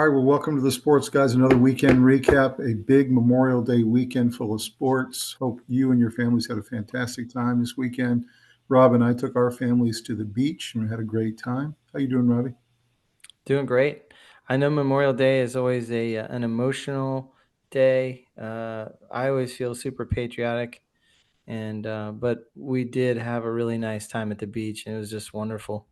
right, well, welcome to the Sports Guys. Another weekend recap, a big Memorial Day weekend full of sports. Hope you and your families had a fantastic time this weekend. Rob and I took our families to the beach and we had a great time. How you doing, Robbie? Doing great. I know Memorial Day is always an emotional day. I always feel super patriotic, and but we did have a really nice time at the beach, and it was just wonderful.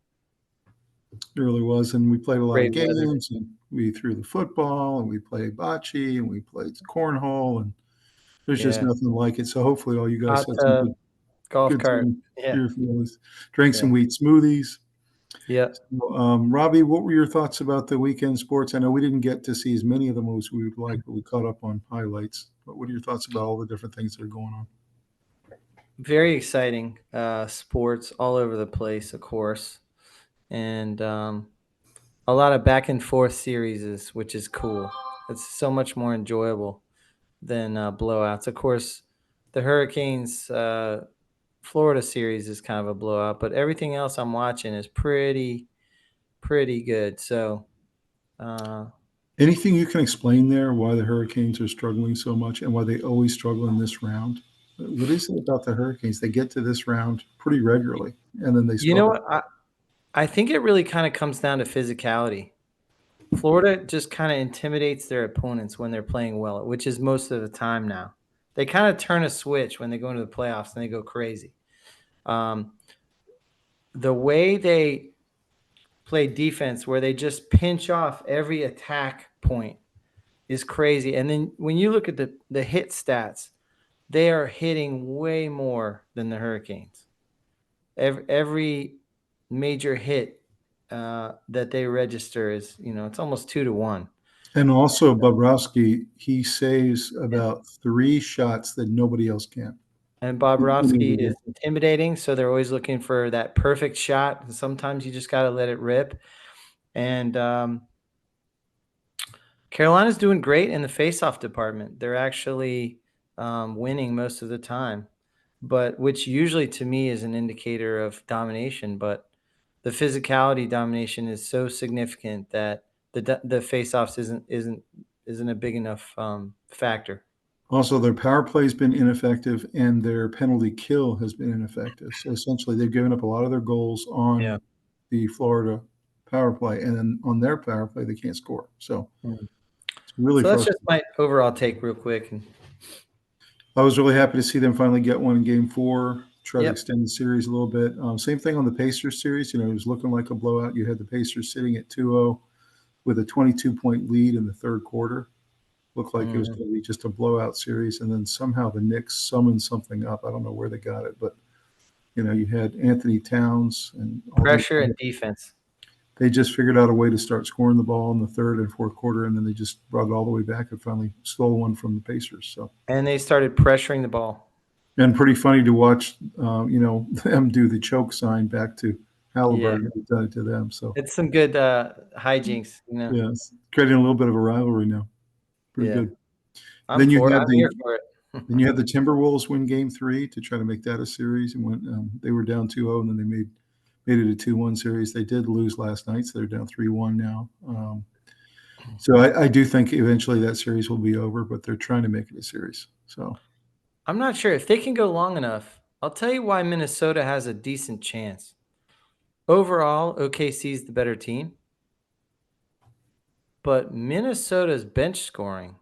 It really was. And we played a lot of Great weather. games and we threw the football and we played bocce and we played cornhole and there's just Yeah, nothing like it. So hopefully all you guys hot had some good golf good cart. time for Yeah, your families. Drank yeah, some wheat smoothies. yeah. Robbie, what were your thoughts about the weekend sports? I know we didn't get to see as many of them as we would like, but we caught up on highlights. But what are your thoughts about all the different things that are going on? Very exciting sports all over the place, of course, and a lot of back and forth series, which is cool. It's so much more enjoyable than blowouts. Of course, the Hurricanes Florida series is kind of a blowout, but everything else I'm watching is pretty good. So uh, Anything you can explain there why the Hurricanes are struggling so much and why they always struggle in this round? What is it about the Hurricanes? They get to this round pretty regularly and then they you know struggle. what? I think it really kind of comes down to physicality. Florida just kind of intimidates their opponents when they're playing well, which is most of the time now. They kind of turn a switch when they go into the playoffs and they go crazy. Um, the way they play defense, where they just pinch off every attack point, is crazy. And then when you look at the hit stats, they are hitting way more than the Hurricanes. Every major hit that they register is, it's almost 2-1. And also Bobrovsky, he saves about three shots that nobody else can. And In Bobrovsky every is game. intimidating, so they're always looking for that perfect shot. And sometimes you just got to let it rip. And Carolina's doing great in the faceoff department. They're actually winning most of the time, but which usually to me is an indicator of domination. But the physicality domination is so significant that the faceoffs isn't a big enough factor. Also, their power play has been ineffective and their penalty kill has been ineffective. So essentially, they've given up a lot of their goals Yeah. on the Florida power play, and then on their power play, they can't score. So Mm. it's really So that's just frustrating. my overall take, real quick. And I was really happy to see them finally get one in Game 4, try to yep. extend the series a little bit. Same thing on the Pacers series. You know, it was looking like a blowout. You had the Pacers sitting at 2-0 with a 22-point lead in the third quarter. Looked like it was Mhm. going to be just a blowout series, and then somehow the Knicks summoned something up. I don't know where they got it, but you know, you had Anthony Towns and all these. Pressure and defense. They just figured out a way to start scoring the ball in the third and fourth quarter, and then they just brought it all the way back and finally stole one from the Pacers. So, And they started pressuring the ball. and pretty funny to watch, you know, them do the choke sign back to Yeah. Halliburton, who done it to them. So, It's some good hijinks. yeah, it's creating a little bit of a rivalry now. Pretty Yeah. good. Then you had I'm the here for it. then you had the Timberwolves win Game 3 to try to make that a series, and when they were down 2-0, and then they made it a 2-1 series. They did lose last night, so they're down 3-1 now. So I do think eventually that series will be over, but they're trying to make it a series. So I'm not sure if they can go long enough. I'll tell you why Minnesota has a decent chance. Overall, OKC is the better team, but Minnesota's bench scoring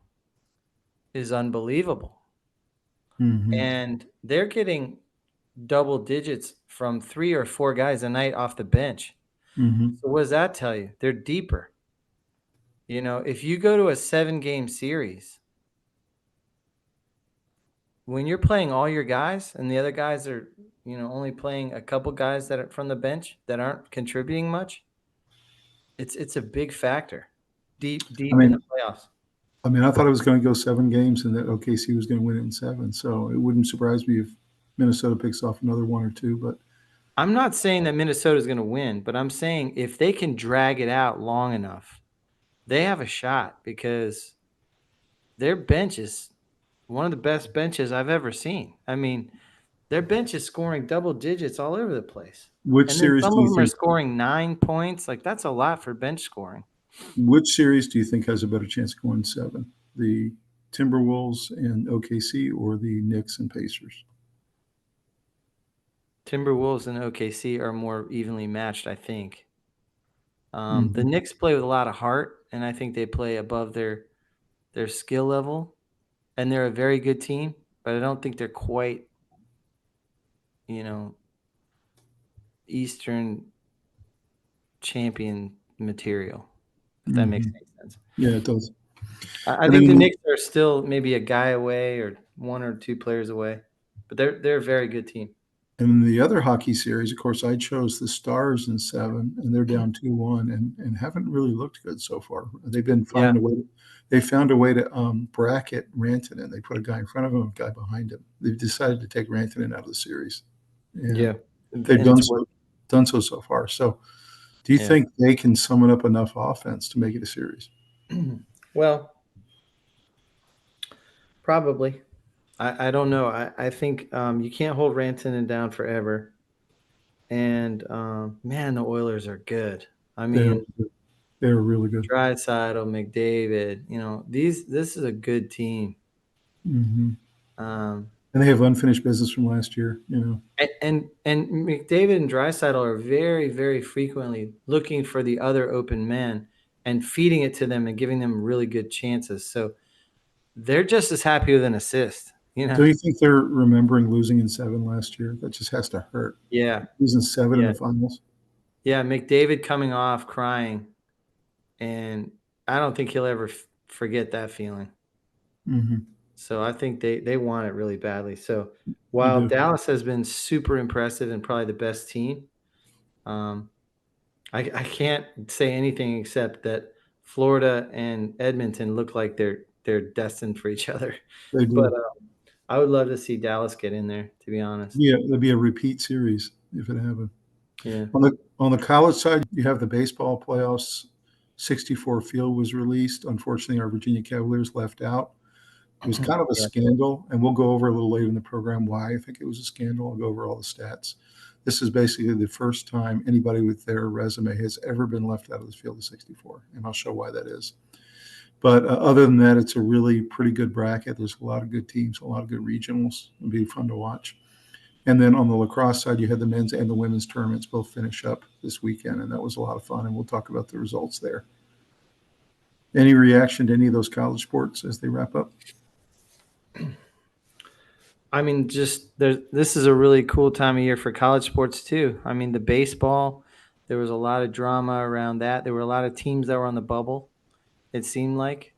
is unbelievable. mhm. And they're getting double digits from 3 or 4 guys a night off the bench. Mhm. So what does that tell you? They're deeper. If you go to a 7-game series, when you're playing all your guys and the other guys are, only playing a couple guys that are from the bench that aren't contributing much, it's a big factor deep I deep in the mean, playoffs. I thought it was going to go 7 games, and that OKC was going to win it in 7. So it wouldn't surprise me if Minnesota picks off another one or two. But I'm not saying that Minnesota is going to win, but I'm saying if they can drag it out long enough, they have a shot because their bench is one of the best benches I've ever seen. I mean, their bench is scoring double digits all over the place. which And then series some do of you them are think? scoring 9 points. Like, that's a lot for bench scoring. Which series do you think has a better chance of going 7? The Timberwolves and OKC or the Knicks and Pacers? Timberwolves and OKC are more evenly matched, I think. The Mhm. Knicks play with a lot of heart, and I think they play above their skill level, and they're a very good team, but I don't think they're quite, Eastern champion material, if that makes Mhm. any sense. Yeah, it does. I And think the then Knicks are still maybe a guy away or 1 or 2 players away, but they're a very good team. in the other hockey series, of course, I chose the Stars in 7, and they're down 2-1 and haven't really looked good so far. They've been Yeah, finding a way. They found a way to bracket Rantanen. They put a guy in front of him, a guy behind him. They've decided to take Rantanen out of the series, yeah, and and they've it's worked. done so far. So, do you Yeah. think they can summon up enough offense to make it a series? Well, probably. I don't know. I think you can't hold Rantanen down forever. And man, the Oilers are good. I They're mean, they're really good. Draisaitl, McDavid. This is a good team. Mhm. Um, And they have unfinished business from last year. and McDavid and Draisaitl are very, very frequently looking for the other open man and feeding it to them and giving them really good chances. So they're just as happy with an assist. Do you think they're remembering losing in 7 last year? That just has to hurt. Yeah, Losing 7 in yeah, the finals. yeah. McDavid coming off crying, and I don't think he'll ever forget that feeling. Mhm. So I think they want it really badly. So They while do. Dallas has been super impressive and probably the best team, um, I can't say anything except that Florida and Edmonton look like they're destined for each other. They But do. I would love to see Dallas get in there, to be honest. Yeah, it'd be a repeat series if it happened. Yeah. On the college side, you have the baseball playoffs. 64 field was released. Unfortunately, our Virginia Cavaliers left out. It was kind of a Yeah. scandal, and we'll go over a little later in the program why I think it was a scandal. I'll go over all the stats. This is basically the first time anybody with their resume has ever been left out of the field of 64, and I'll show why that is. But other than that, it's a really pretty good bracket. There's a lot of good teams, a lot of good regionals. It'll be fun to watch. And then on the lacrosse side, you had the men's and the women's tournaments both finish up this weekend, and that was a lot of fun. And we'll talk about the results there. Any reaction to any of those college sports as they wrap up? I mean, this is a really cool time of year for college sports too. I mean, the baseball, there was a lot of drama around that. There were a lot of teams that were on the bubble, it seemed like,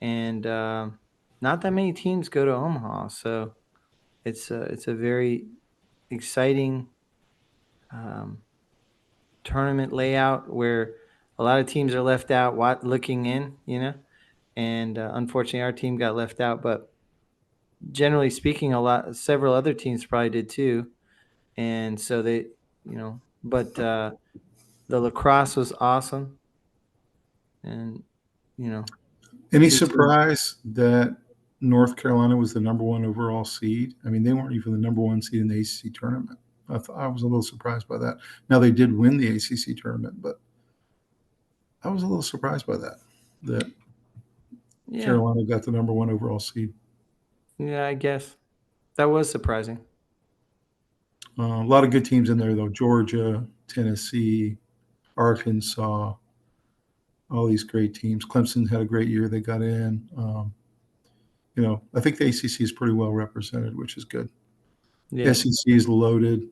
and not that many teams go to Omaha, so it's a very exciting um, tournament layout where a lot of teams are left out, looking in, and unfortunately, our team got left out, but generally speaking, several other teams probably did too. And so but the lacrosse was awesome, and you know, Any two teams. surprise that North Carolina was the number one overall seed? I mean, they weren't even the number one seed in the ACC tournament. I was a little surprised by that. Now they did win the ACC tournament, but I was a little surprised by that Yeah, Carolina got the number one overall seed. yeah, I guess that was surprising. A lot of good teams in there, though. Georgia, Tennessee, Arkansas, all these great teams. Clemson had a great year. They got in. I think the ACC is pretty well represented, which is good. Yeah, SEC is loaded.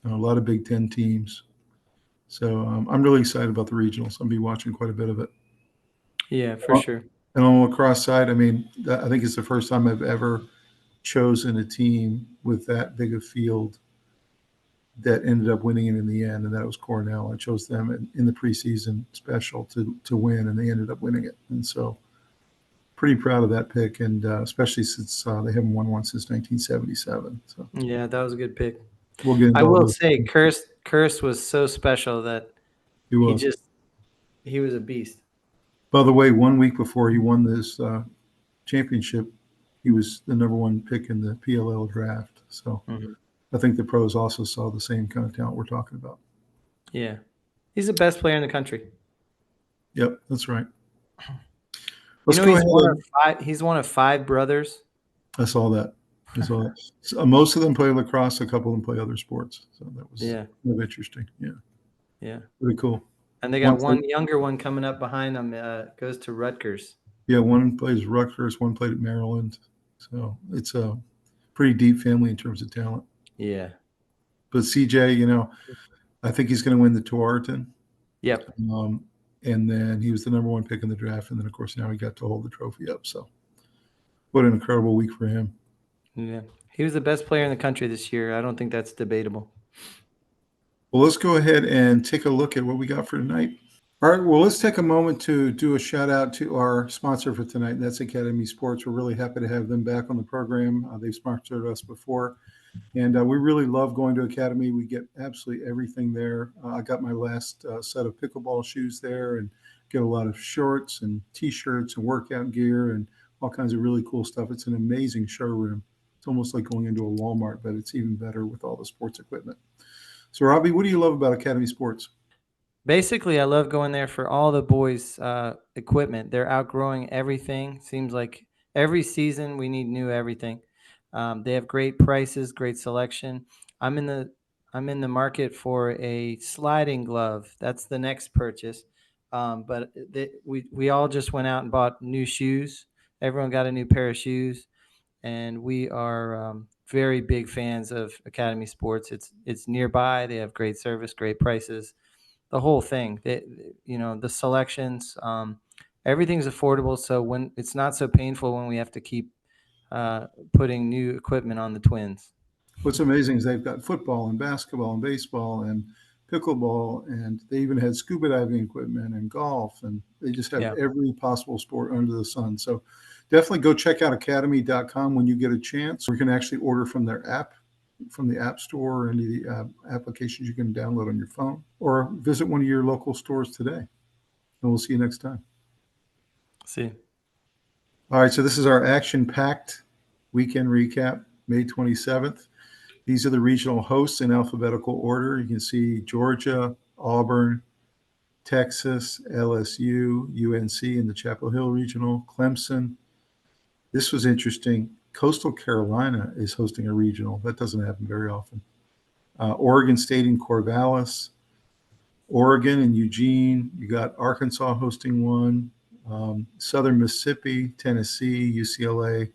A lot of Big Ten teams. So I'm really excited about the regionals. I'll be watching quite a bit of it. yeah, for sure. And on the lacrosse side, I mean, I think it's the first time I've ever chosen a team with that big a field that ended up winning it in the end, and that was Cornell. I chose them in the preseason special to win, and they ended up winning it. And so, pretty proud of that pick, and especially since they haven't won one since 1977. So Yeah, that was a good pick. we'll get I into all will those. say, Curse was so special that He he was. just he was a beast. By the way, 1 week before he won this championship, he was the number one pick in the PLL draft. So Mhm. I think the pros also saw the same kind of talent we're talking about. Yeah, he's the best player in the country. Yep, that's right. You Let's know, go ahead. he's one of 5 brothers. I saw that. I saw that. So, most of them play lacrosse. A couple of them play other sports. So that was Yeah, kind of interesting. Yeah, yeah. pretty cool. And they One got play, one younger one coming up behind them, goes to Rutgers. yeah, one plays Rutgers. One played at Maryland. So it's a pretty deep family in terms of talent. Yeah. But CJ, I think he's going to win the Tewaaraton. Yep. Um, and then he was the number 1 pick in the draft. And then, of course, now he got to hold the trophy up. So what an incredible week for him. Yeah. He was the best player in the country this year. I don't think that's debatable. Well, let's go ahead and take a look at what we got for tonight. All right, well, let's take a moment to do a shout out to our sponsor for tonight, and that's Academy Sports. We're really happy to have them back on the program. They've sponsored us before, and we really love going to Academy. We get absolutely everything there. I got my last set of pickleball shoes there and get a lot of shorts and T-shirts and workout gear and all kinds of really cool stuff. It's an amazing showroom. It's almost like going into a Walmart, but it's even better with all the sports equipment. So, Robbie, what do you love about Academy Sports? Basically, I love going there for all the boys' equipment. They're outgrowing everything. Seems like every season we need new everything. They have great prices, great selection. I'm in the market for a sliding glove. That's the next purchase. But we all just went out and bought new shoes. Everyone got a new pair of shoes, and we are very big fans of Academy Sports. It's nearby. They have great service, great prices, the whole thing. The selections, everything's affordable. So when it's not so painful when we have to keep putting new equipment on the Twins. What's amazing is they've got football and basketball and baseball and pickleball, and they even had scuba diving equipment and golf, and they just have Yeah. every possible sport under the sun. So definitely go check out academy.com when you get a chance. You can actually order from their app, from the App Store, or any of the applications you can download on your phone, or visit one of your local stores today. And we'll see you next time. See. All right, so this is our action-packed weekend recap, May 27th. These are the regional hosts in alphabetical order. You can see Georgia, Auburn, Texas, LSU, UNC in the Chapel Hill Regional, Clemson. This was interesting. Coastal Carolina is hosting a regional. That doesn't happen very often. Oregon State and Corvallis, Oregon and Eugene. You got Arkansas hosting one, Southern Mississippi, Tennessee, UCLA,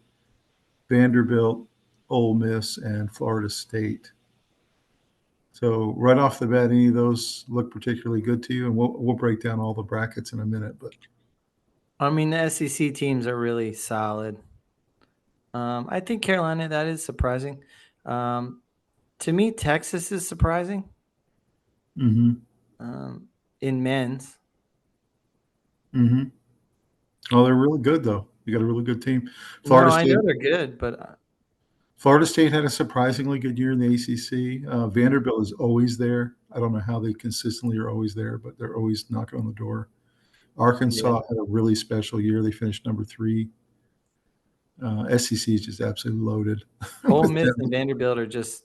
Vanderbilt, Ole Miss, and Florida State. So right off the bat, any of those look particularly good to you? And we'll break down all the brackets in a minute. But I mean, the SEC teams are really solid. I think Carolina, that is surprising. To me, Texas is surprising in men's. Oh, they're really good, though. You got a really good team. I know they're good, but Florida State had a surprisingly good year in the ACC. Vanderbilt is always there. I don't know how they consistently are always there, but they're always knocking on the door. Arkansas had a really special year. They finished number 3. SEC is just absolutely loaded. Ole Miss and Vanderbilt are just.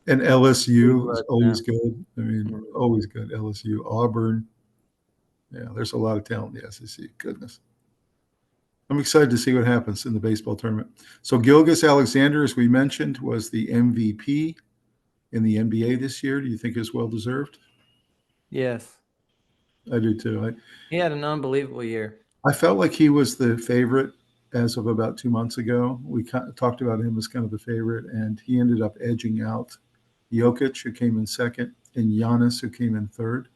And LSU is always good. I mean, always good. LSU, Auburn. Yeah, there's a lot of talent in the SEC. Goodness. I'm excited to see what happens in the baseball tournament. So Gilgeous Alexander, as we mentioned, was the MVP in the NBA this year. Do you think it's well-deserved? Yes. I do too. He had an unbelievable year. I felt like he was the favorite as of about 2 months ago. We talked about him as kind of the favorite, and he ended up edging out Jokic, who came in second, and Giannis, who came in third.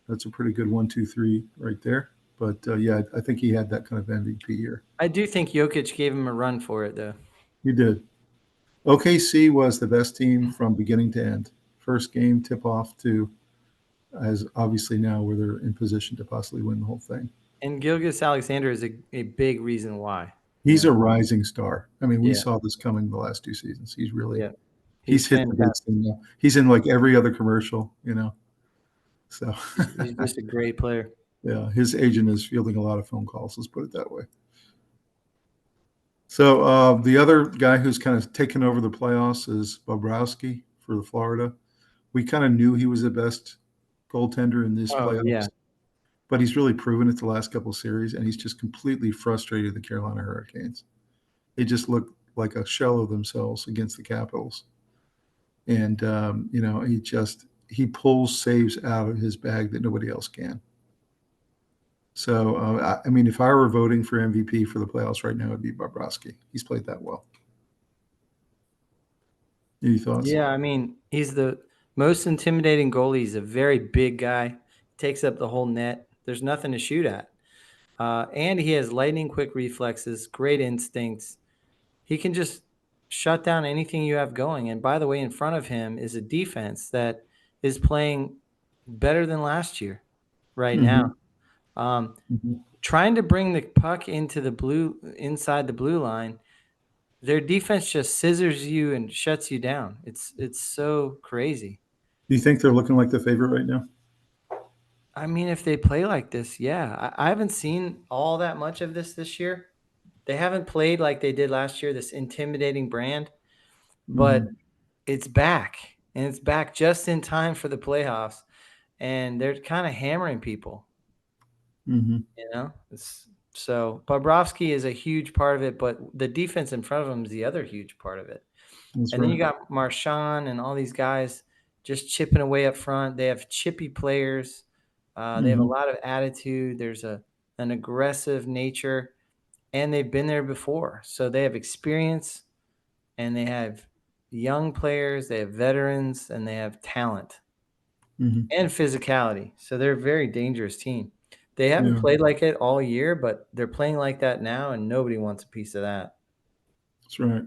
That's a pretty good 1, 2, 3 right there. But, yeah, I think he had that kind of MVP year. I do think Jokic gave him a run for it, though. He did. OKC was the best team from beginning to end. First game tip-off to, as obviously now where they're in position to possibly win the whole thing. And Gilgeous Alexander is a big reason why. He's a rising star. I mean, we saw this coming the last 2 seasons. He's really he's hit the big thing now. He's in like every other commercial, So he's just a great player. Yeah, his agent is fielding a lot of phone calls. Let's put it that way. So the other guy who's kind of taken over the playoffs is Bobrovsky for the Florida. We kind of knew he was the best goaltender in this playoffs. but he's really proven it the last couple of series, and he's just completely frustrated the Carolina Hurricanes. They just look like a shell of themselves against the Capitals. And, he pulls saves out of his bag that nobody else can. So, if I were voting for MVP for the playoffs right now, it'd be Bobrovsky. He's played that well. Any thoughts? Yeah, he's the most intimidating goalie. He's a very big guy, takes up the whole net. There's nothing to shoot at. And he has lightning quick reflexes, great instincts. He can just shut down anything you have going. And by the way, in front of him is a defense that is playing better than last year right now. Trying to bring the puck inside the blue line, their defense just scissors you and shuts you down. It's so crazy. Do you think they're looking like the favorite right now? If they play like this, yeah. I haven't seen all that much of this year. They haven't played like they did last year, this intimidating brand, but it's back, and it's back just in time for the playoffs, and they're kind of hammering people. So Bobrovsky is a huge part of it, but the defense in front of him is the other huge part of it. Then you got Marchand and all these guys just chipping away up front. They have chippy players. They have a lot of attitude. There's an aggressive nature, and they've been there before. So they have experience, and they have young players, they have veterans, and they have talent and physicality. So they're a very dangerous team. They haven't played like it all year, but they're playing like that now, and nobody wants a piece of that. That's right.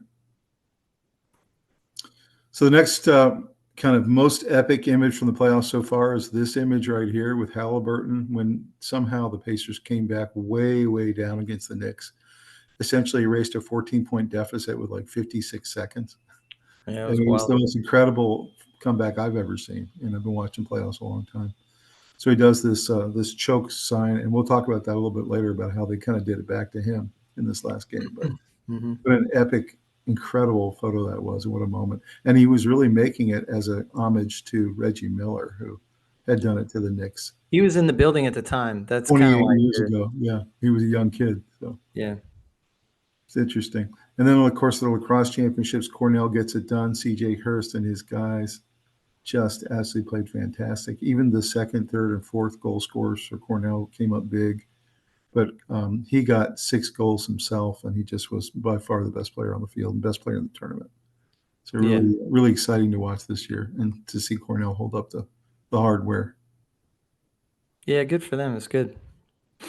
So the next kind of most epic image from the playoffs so far is this image right here with Halliburton when somehow the Pacers came back way, way down against the Knicks. Essentially erased a 14-point deficit with like 56 seconds. Yeah, it was the most incredible comeback I've ever seen, and I've been watching playoffs a long time. So he does this choke sign, and we'll talk about that a little bit later about how they kind of did it back to him in this last game. But what an epic, incredible photo that was, and what a moment. And he was really making it as an homage to Reggie Miller, who had done it to the Knicks. He was in the building at the time. That's 28 years ago. Yeah, he was a young kid. So yeah. It's interesting. And then, of course, the lacrosse championships, Cornell gets it done. C.J. Hurst and his guys just absolutely played fantastic. Even the second, third, and fourth goal scorers for Cornell came up big. But he got 6 goals himself, and he just was by far the best player on the field and best player in the tournament. So really, really exciting to watch this year and to see Cornell hold up the hardware. Yeah, good for them. It's good.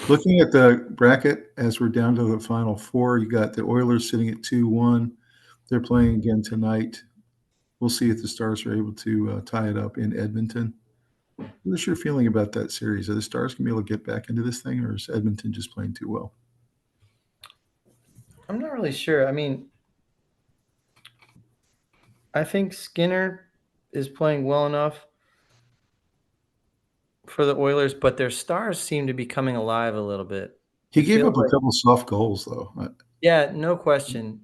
Looking at the bracket, as we're down to the final 4, you got the Oilers sitting at 2-1. They're playing again tonight. We'll see if the Stars are able to tie it up in Edmonton. What's your feeling about that series? Are the Stars going to be able to get back into this thing, or is Edmonton just playing too well? I'm not really sure. I think Skinner is playing well enough for the Oilers, but their Stars seem to be coming alive a little bit. He gave up a couple soft goals, though. Yeah, no question.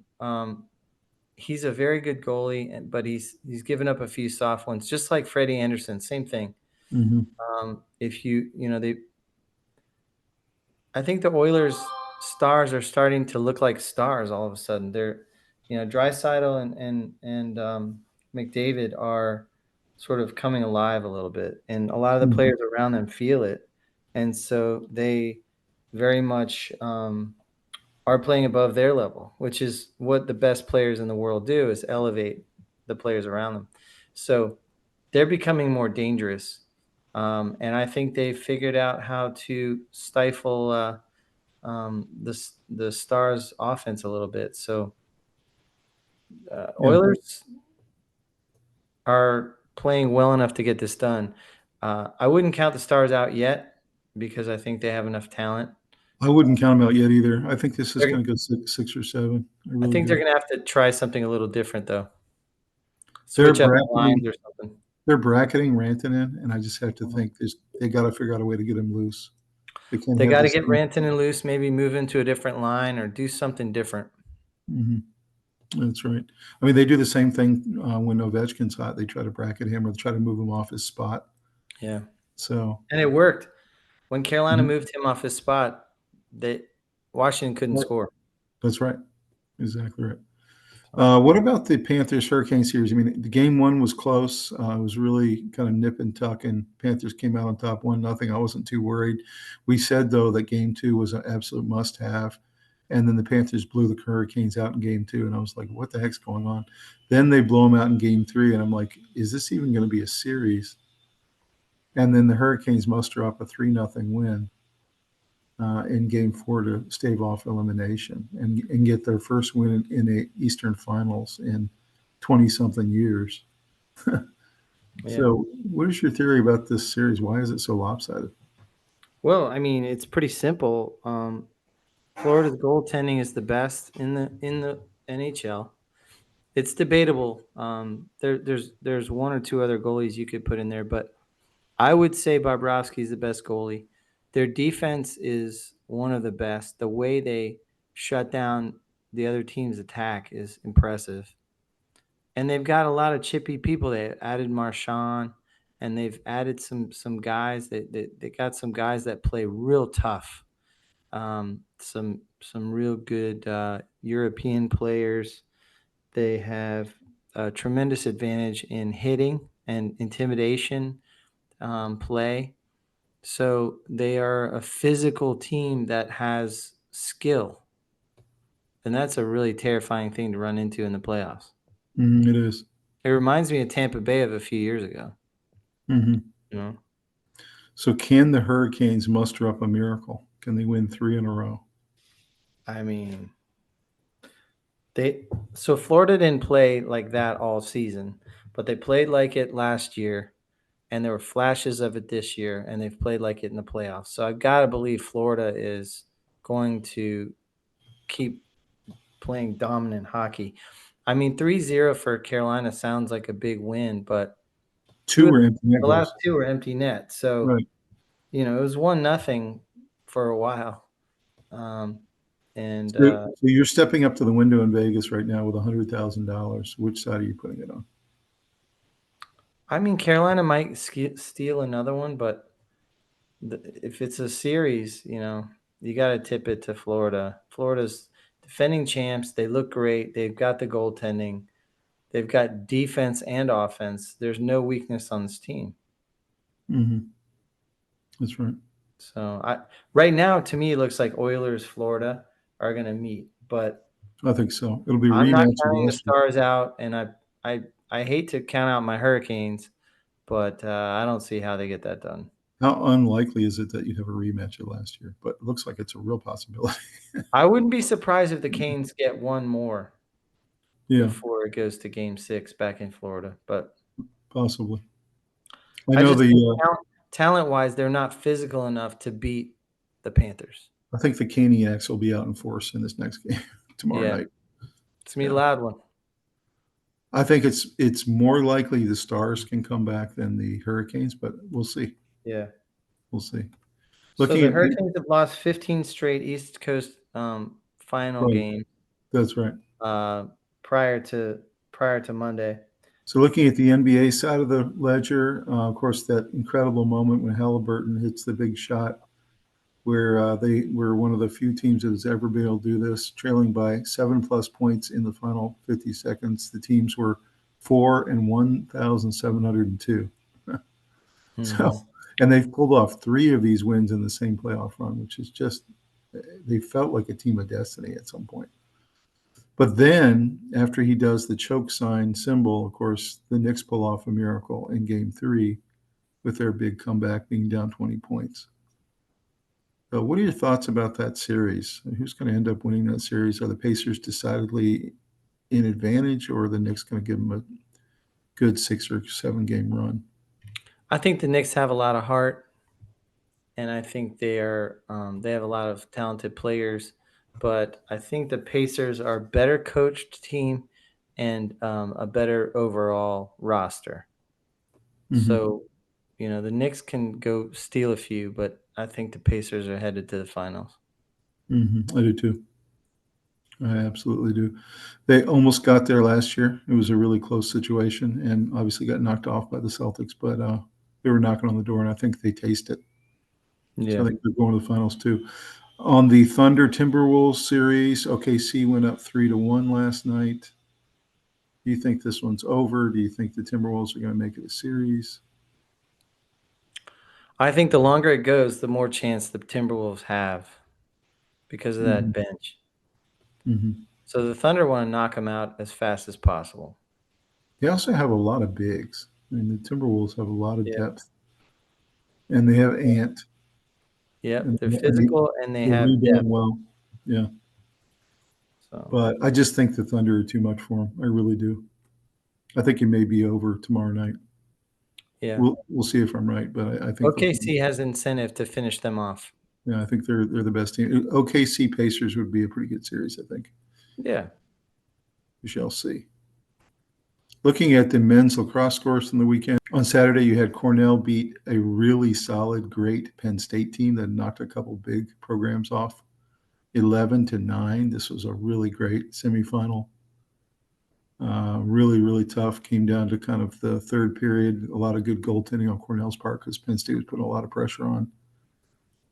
He's a very good goalie, but he's given up a few soft ones, just like Freddie Anderson. Same thing. I think the Oilers Stars are starting to look like stars all of a sudden. They're, Draisaitl and McDavid are sort of coming alive a little bit, and a lot of the players around them feel it, and so they very much are playing above their level, which is what the best players in the world do, is elevate the players around them. So they're becoming more dangerous. And I think they've figured out how to stifle the Stars' offense a little bit. So Oilers are playing well enough to get this done. I wouldn't count the Stars out yet because I think they have enough talent. I wouldn't count them out yet either. I think this is going to go 6 or 7. I think they're going to have to try something a little different, though. They're Switch up the lines or something. They're bracketing Rantanen, and I just have to think they got to figure out a way to get him loose. They got to get Rantanen loose, maybe move into a different line or do something different. That's right. They do the same thing when Ovechkin's hot. They try to bracket him or try to move him off his spot. Yeah. So. And it worked. When Carolina Mhm. moved him off his spot, Washington couldn't Right. score. That's right. Exactly right. So, What about the Panthers Hurricane series? I mean, the game one was close. It was really kind of nip and tuck, and Panthers came out on top 1-0. I wasn't too worried. We said though that game two was an absolute must have, and then the Panthers blew the Hurricanes out in game two, and I was like, what the heck's going on? Then they blow them out in game three, and I'm like, is this even going to be a series? And then the Hurricanes muster up a 3-0 win in game four to stave off elimination and get their first win in the Eastern Finals in 20-something years. yeah. So what is your theory about this series? Why is it so lopsided? Well, I mean, it's pretty simple. Florida's goaltending is the best in the NHL. It's debatable. There's one or two other goalies you could put in there, but I would say Bobrovsky's the best goalie. Their defense is one of the best. The way they shut down the other team's attack is impressive. And they've got a lot of chippy people. They added Marchand, and they've added some guys. They got some guys that play real tough. Some real good European players. They have a tremendous advantage in hitting and intimidation play. So they are a physical team that has skill. And that's a really terrifying thing to run into in the playoffs. It is. It reminds me of Tampa Bay of a few years ago. Mhm. You know, So can the Hurricanes muster up a miracle? Can they win 3 in a row? I mean, so Florida didn't play like that all season, but they played like it last year, and there were flashes of it this year, and they've played like it in the playoffs. So I've got to believe Florida is going to keep playing dominant hockey. I mean, 3-0 for Carolina sounds like a big win, but Two were empty net the last goals. two were empty net. So, Right. it was 1-0 for a while. And So you're stepping up to the window in Vegas right now with $100,000. Which side are you putting it on? I mean, Carolina might steal another one, but if it's a series, you got to tip it to Florida. Florida's defending champs. They look great. They've got the goaltending. They've got defense and offense. There's no weakness on this team. Mm-hmm. That's right. So right now, to me, it looks like Oilers, Florida are going to meet, but I think so. It'll be a I'm not rematch of counting the last year. Stars out, and I hate to count out my Hurricanes, but I don't see how they get that done. How unlikely is it that you'd have a rematch of last year? But it looks like it's a real possibility. I wouldn't be surprised if the Canes get one more Yeah, before it goes to Game 6 back in Florida, but possibly. I I know just think the talent-wise, they're not physical enough to beat the Panthers. I think the Caniacs will be out in force in this next game tomorrow Yeah, night. it's gonna be a Yeah. loud one. I think it's more likely the Stars can come back than the Hurricanes, but we'll see. Yeah. We'll see. So Looking the at the Hurricanes have lost 15 straight East Coast final right, games that's right. prior to Monday. So looking at the NBA side of the ledger, of course, that incredible moment when Halliburton hits the big shot, where they were one of the few teams that has ever been able to do this, trailing by 7+ points in the final 50 seconds. The teams were 4 and 1,702. So, and they've pulled off 3 of these wins in the same playoff run, which is just, they felt like a team of destiny at some point. But then, after he does the choke sign symbol, of course, the Knicks pull off a miracle in game 3 with their big comeback being down 20 points. So what are your thoughts about that series? Who's going to end up winning that series? Are the Pacers decidedly in advantage, or are the Knicks going to give them a good 6 or 7 game run? I think the Knicks have a lot of heart, and I think they have a lot of talented players, but I think the Pacers are a better coached team and a better overall roster. Mm-hmm. So, the Knicks can go steal a few, but I think the Pacers are headed to the finals. Mm-hmm. I do too. I absolutely do. They almost got there last year. It was a really close situation and obviously got knocked off by the Celtics, but they were knocking on the door, and I think they taste it. Yeah. So I think they're going to the finals too. On the Thunder Timberwolves series, OKC went up 3-1 last night. Do you think this one's over? Do you think the Timberwolves are going to make it a series? I think the longer it goes, the more chance the Timberwolves have because of that Mhm. bench. Mhm. So the Thunder want to knock them out as fast as possible. They also have a lot of bigs. I mean, the Timberwolves have a lot of Yeah. depth, and they have Ant, Yep. They're and physical and they they have rebound depth. well. Yeah, So but I just think the Thunder are too much for them. I really do. I think it may be over tomorrow night. yeah. We'll see if I'm right, but I think OKC has incentive to finish them off. yeah, I think they're the best team. OKC Pacers would be a pretty good series. I think Yeah. we shall see. Looking at the men's lacrosse scores from the weekend, on Saturday you had Cornell beat a really solid, great Penn State team that knocked a couple big programs off, 11-9. This was a really great semifinal. Really, really tough. Came down to kind of the third period. A lot of good goaltending on Cornell's part because Penn State was putting a lot of pressure on.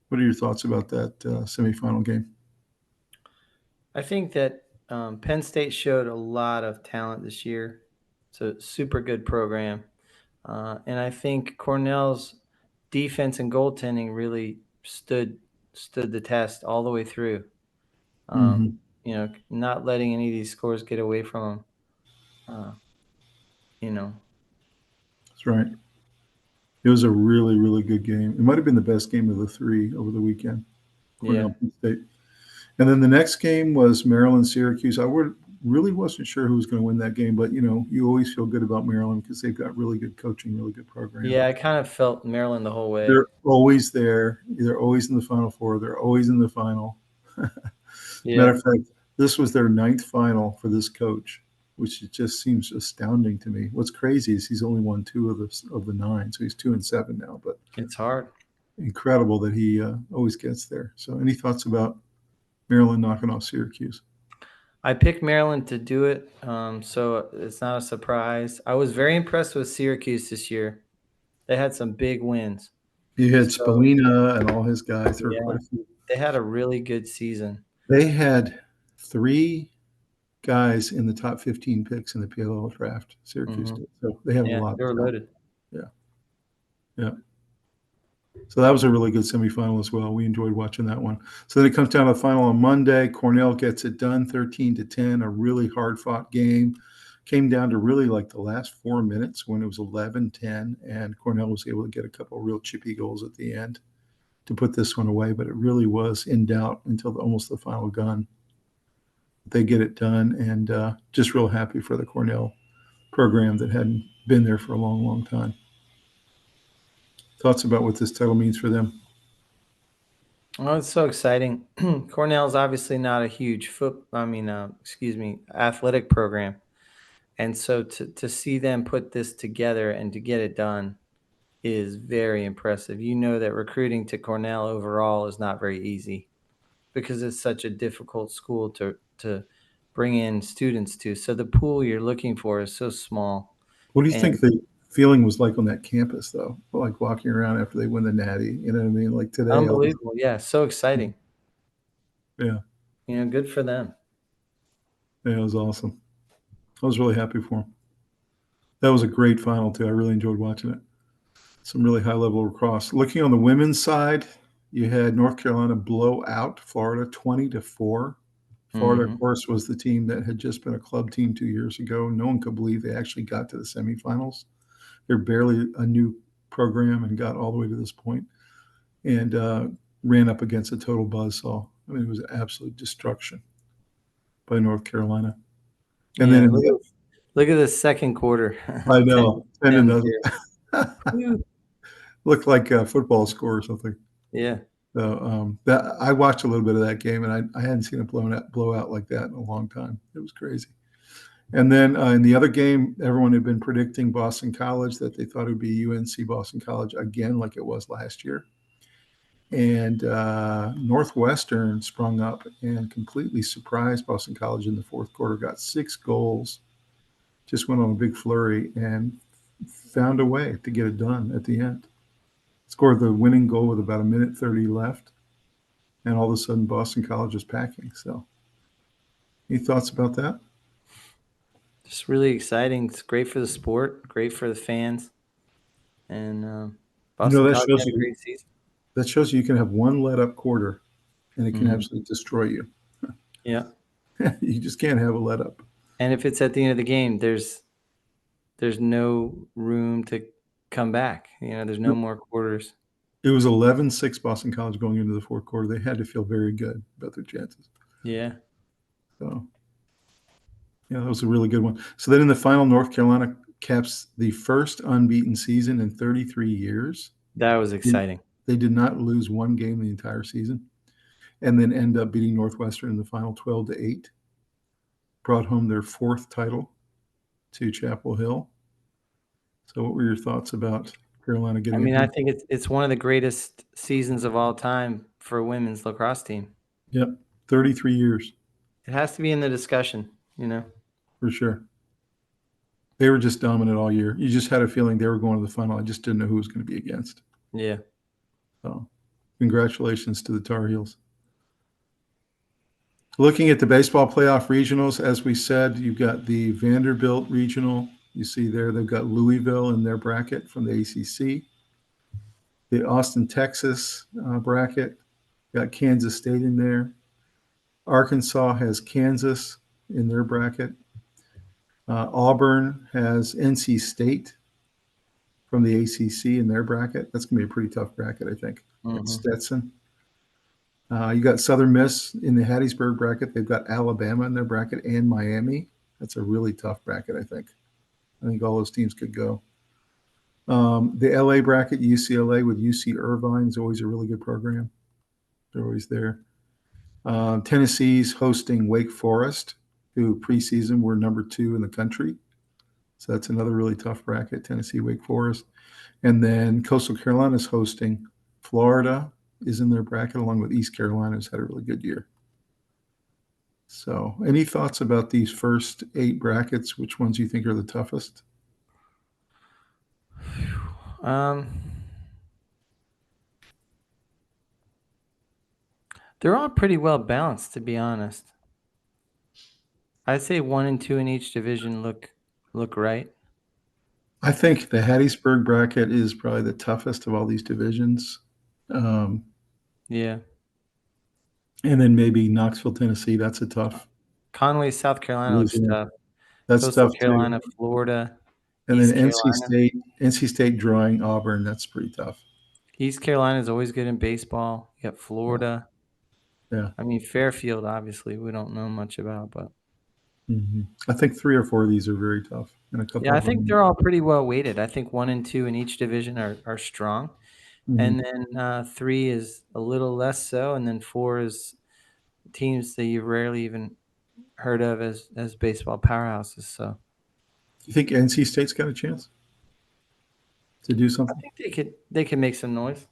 What are your thoughts about that semifinal game? I think that Penn State showed a lot of talent this year. It's a super good program. And I think Cornell's defense and goaltending really stood the test all the way through. Mm-hmm. Not letting any of these scores get away from them. You know, That's right. It was a really, really good game. It might have been the best game of the three over the weekend. yeah, Cornell Penn State. And then the next game was Maryland Syracuse. Really wasn't sure who was going to win that game, but you always feel good about Maryland because they've got really good coaching, really good program. yeah. I kind of felt Maryland the whole way. They're always there. They're always in the Final Four. They're always in the final. Matter Yeah, of fact, this was their ninth final for this coach, which it just seems astounding to me. What's crazy is he's only won two of the nine, so he's 2-7 now. But it's hard. incredible that he always gets there. So, any thoughts about Maryland knocking off Syracuse? I picked Maryland to do it, so it's not a surprise. I was very impressed with Syracuse this year. They had some big wins. You had So Spallina and all his guys. There were quite yeah, a few. they had a really good season. They had three guys in the top 15 picks in the PLL draft. Syracuse Hmm. did. So they have a Yeah, lot they of were talent. loaded. Yeah. Yeah. So that was a really good semifinal as well. We enjoyed watching that one. So then it comes down to the final on Monday. Cornell gets it done 13-10, a really hard fought game. Came down to really like the last 4 minutes when it was 11-10, and Cornell was able to get a couple of real chippy goals at the end to put this one away, but it really was in doubt until almost the final gun. They get it done, and just real happy for the Cornell program that hadn't been there for a long, long time. Thoughts about what this title means for them? Oh, it's so exciting. Cornell's obviously not a huge athletic program. And so to see them put this together and to get it done is very impressive. You know that recruiting to Cornell overall is not very easy because it's such a difficult school to bring in students to. So the pool you're looking for is so small. What do you And think the feeling was like on that campus, though? Like walking around after they win the Natty, you know what I mean? Like today, all this, unbelievable. Yeah, so exciting. yeah, Good for them. yeah, it was awesome. I was really happy for them. That was a great final too. I really enjoyed watching it. Some really high level lacrosse. Looking on the women's side, you had North Carolina blow out Florida 20-4. Florida, of Hmm. course, was the team that had just been a club team 2 years ago. No one could believe they actually got to the semifinals. They're barely a new program and got all the way to this point, and ran up against a total buzzsaw. I mean, it was absolute destruction by North Carolina. And then Yeah, in the, look at the second quarter. I 10, know 10-0 0. Whew. looked like a football score or something. Yeah. So that I watched a little bit of that game, and I hadn't seen a blowout like that in a long time. It was crazy. And then in the other game, everyone had been predicting Boston College, that they thought it would be UNC Boston College again, like it was last year. And Northwestern sprung up and completely surprised Boston College in the fourth quarter, got 6 goals, just went on a big flurry and found a way to get it done at the end. scored the winning goal with about 1:30 left, and all of a sudden Boston College is packing. So, any thoughts about that? Just really exciting. It's great for the sport, great for the fans, and Boston That College shows had a you great season. that shows you can have one let up quarter, and it can Mhm. absolutely destroy you. Yeah, You just can't have a let up. and if it's at the end of the game, there's no room to come back. There's no more quarters. It was 11-6 Boston College going into the fourth quarter. They had to feel very good about their chances. Yeah. So, yeah, that was a really good one. So then in the final, North Carolina caps the first unbeaten season in 33 years. That was exciting. They did not lose one game the entire season, and then end up beating Northwestern in the final 12-8. Brought home their fourth title to Chapel Hill. So what were your thoughts about Carolina I getting it mean, I home? think it's one of the greatest seasons of all time for a women's lacrosse team. Yep, 33 years It has to be in the discussion. for sure. They were just dominant all year. You just had a feeling they were going to the final. I just didn't know who was going to be against. Yeah. So, congratulations to the Tar Heels. Looking at the baseball playoff regionals, as we said, you've got the Vanderbilt regional. You see there, they've got Louisville in their bracket from the ACC. The Austin, Texas bracket, got Kansas State in there. Arkansas has Kansas in their bracket. Auburn has NC State from the ACC in their bracket. That's going to be a pretty tough bracket, I think. It's Stetson. You got Southern Miss in the Hattiesburg bracket. They've got Alabama in their bracket and Miami. That's a really tough bracket, I think. I think all those teams could go. The LA bracket, UCLA with UC Irvine is always a really good program. They're always there. Tennessee's hosting Wake Forest, who preseason were number 2 in the country. So that's another really tough bracket, Tennessee, Wake Forest. And then Coastal Carolina's hosting Florida is in their bracket, along with East Carolina, who's had a really good year. So any thoughts about these first 8 brackets? Which ones you think are the toughest? They're all pretty well balanced, to be honest. I'd say 1 and 2 in each division look right. I think the Hattiesburg bracket is probably the toughest of all these divisions. Yeah. And then maybe Knoxville, Tennessee. That's a tough. Conway, South Carolina looks Louisiana. tough. That's Coastal tough Carolina, too. Florida, And East then Carolina. NC State drawing Auburn. That's pretty tough. East Carolina is always good in baseball. You got Florida. Yeah. I mean, Fairfield, obviously, we don't know much about, but I think 3 or 4 of these are very tough, and a couple yeah, I of think them. they're all pretty well weighted. I think 1 and 2 in each division are strong, and then 3 is a little less so, and then 4 is teams that you've rarely even heard of as baseball powerhouses. So You think NC State's got a chance to do I something? think they could make some noise.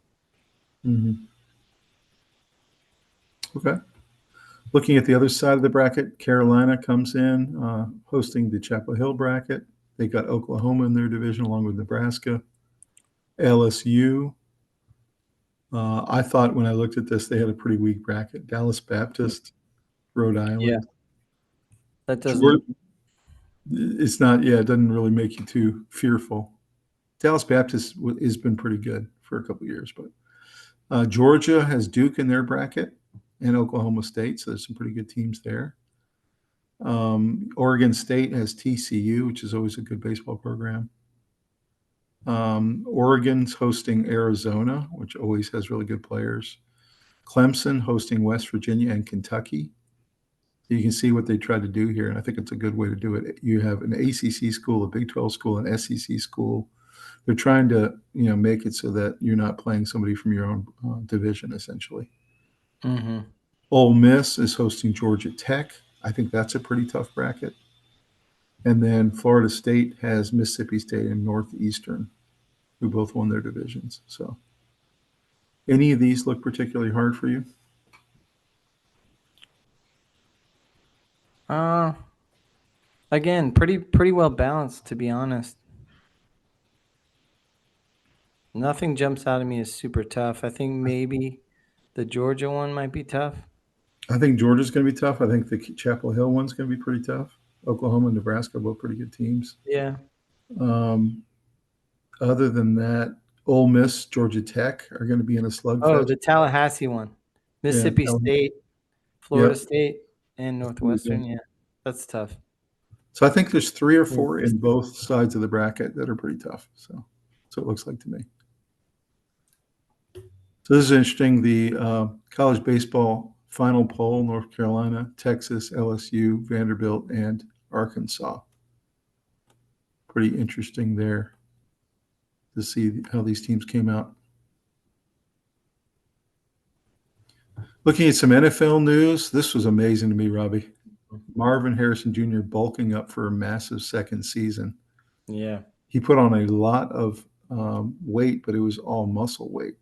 Okay. Looking at the other side of the bracket, Carolina comes in hosting the Chapel Hill bracket. They got Oklahoma in their division along with Nebraska. LSU. I thought when I looked at this, they had a pretty weak bracket. Dallas Baptist, Rhode Island. Yeah. That doesn't. It's not. Yeah, it doesn't really make you too fearful. Dallas Baptist has been pretty good for a couple of years, but Georgia has Duke in their bracket and Oklahoma State, so there's some pretty good teams there. Oregon State has TCU, which is always a good baseball program. Oregon's hosting Arizona, which always has really good players. Clemson hosting West Virginia and Kentucky. You can see what they tried to do here, and I think it's a good way to do it. You have an ACC school, a Big 12 school, an SEC school. They're trying to, make it so that you're not playing somebody from your own division, essentially. Ole Miss is hosting Georgia Tech. I think that's a pretty tough bracket. And then Florida State has Mississippi State and Northeastern, who both won their divisions. So, any of these look particularly hard for you? Again, pretty well balanced, to be honest. Nothing jumps out at me as super tough. I think maybe the Georgia one might be tough. I think Georgia's going to be tough. I think the Chapel Hill one's going to be pretty tough. Oklahoma and Nebraska are both pretty good teams. Yeah. Um, other than that, Ole Miss, Georgia Tech are going to be in a Oh, slugfest. the Tallahassee one. Yeah, Mississippi State, Florida yep. State, and Northwestern. Yeah, that's tough. So I think there's 3 or 4 Yeah. in both sides of the bracket that are pretty tough. So it looks like to me. So this is interesting. The college baseball final poll: North Carolina, Texas, LSU, Vanderbilt, and Arkansas. Pretty interesting there to see how these teams came out. Looking at some NFL news, this was amazing to me, Robbie. Marvin Harrison Jr. bulking up for a massive second season. Yeah. He put on a lot of weight, but it was all muscle weight.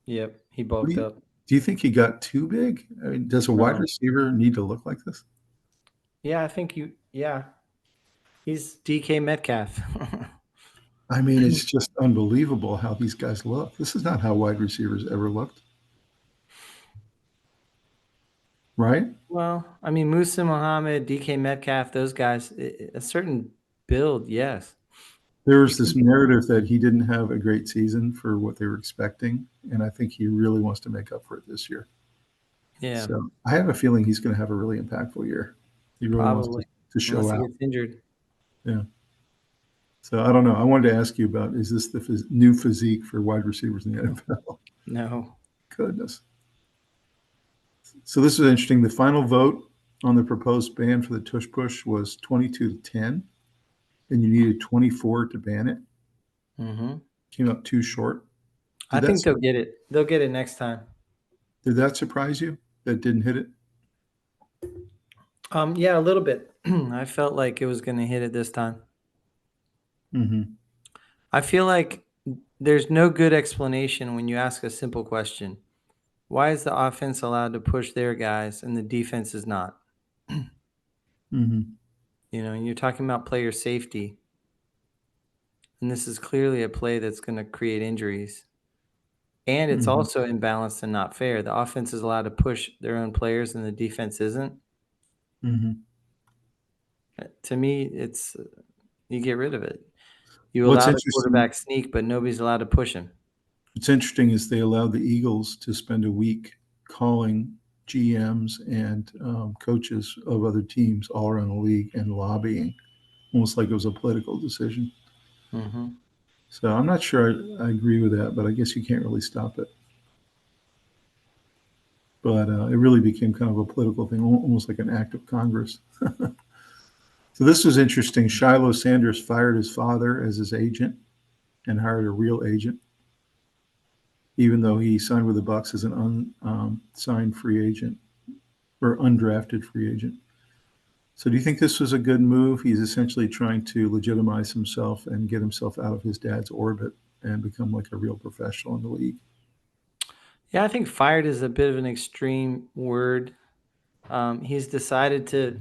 Yep. He bulked up. Do you think he got too big? I mean, does a wide No. receiver need to look like this? Yeah, I think he's DK Metcalf. I mean, it's just unbelievable how these guys look. This is not how wide receivers ever looked. Right? Well, I mean, Musa Muhammad, DK Metcalf, those guys, a certain build, yes. There was this narrative that he didn't have a great season for what they were expecting, and I think he really wants to make up for it this year. Yeah, So I have a feeling he's going to have a really impactful year. He really wants probably. to show Unless he out. gets injured. Yeah. So I don't know. I wanted to ask you about, is this the new physique for wide receivers in the NFL? No. Goodness. So this is interesting. The final vote on the proposed ban for the tush push was 22 to 10, and you needed 24 to ban it. Mm-hmm. Came up too short. I think they'll get it. They'll get it next time. Did that surprise you that didn't hit it? Yeah, a little bit. I felt like it was going to hit it this time. Mm-hmm. I feel like there's no good explanation when you ask a simple question. Why is the offense allowed to push their guys and the defense is not? Mm-hmm. You know, and you're talking about player safety. And this is clearly a play that's going to create injuries. And it's Mm-hmm. also imbalanced and not fair. The offense is allowed to push their own players and the defense isn't. Mm-hmm. To me, it's you get rid of it. You What's allow the interesting? quarterback sneak, but nobody's allowed to push him. What's interesting is they allowed the Eagles to spend a week calling GMs and coaches of other teams all around the league and lobbying, almost like it was a political decision. Mm-hmm. So I'm not sure I agree with that, but I guess you can't really stop it. But it really became kind of a political thing, almost like an act of Congress. So this was interesting. Shiloh Sanders fired his father as his agent and hired a real agent, even though he signed with the Bucks as an unsigned free agent or undrafted free agent. So do you think this was a good move? He's essentially trying to legitimize himself and get himself out of his dad's orbit and become like a real professional in the league. Yeah, I think fired is a bit of an extreme word. He's decided to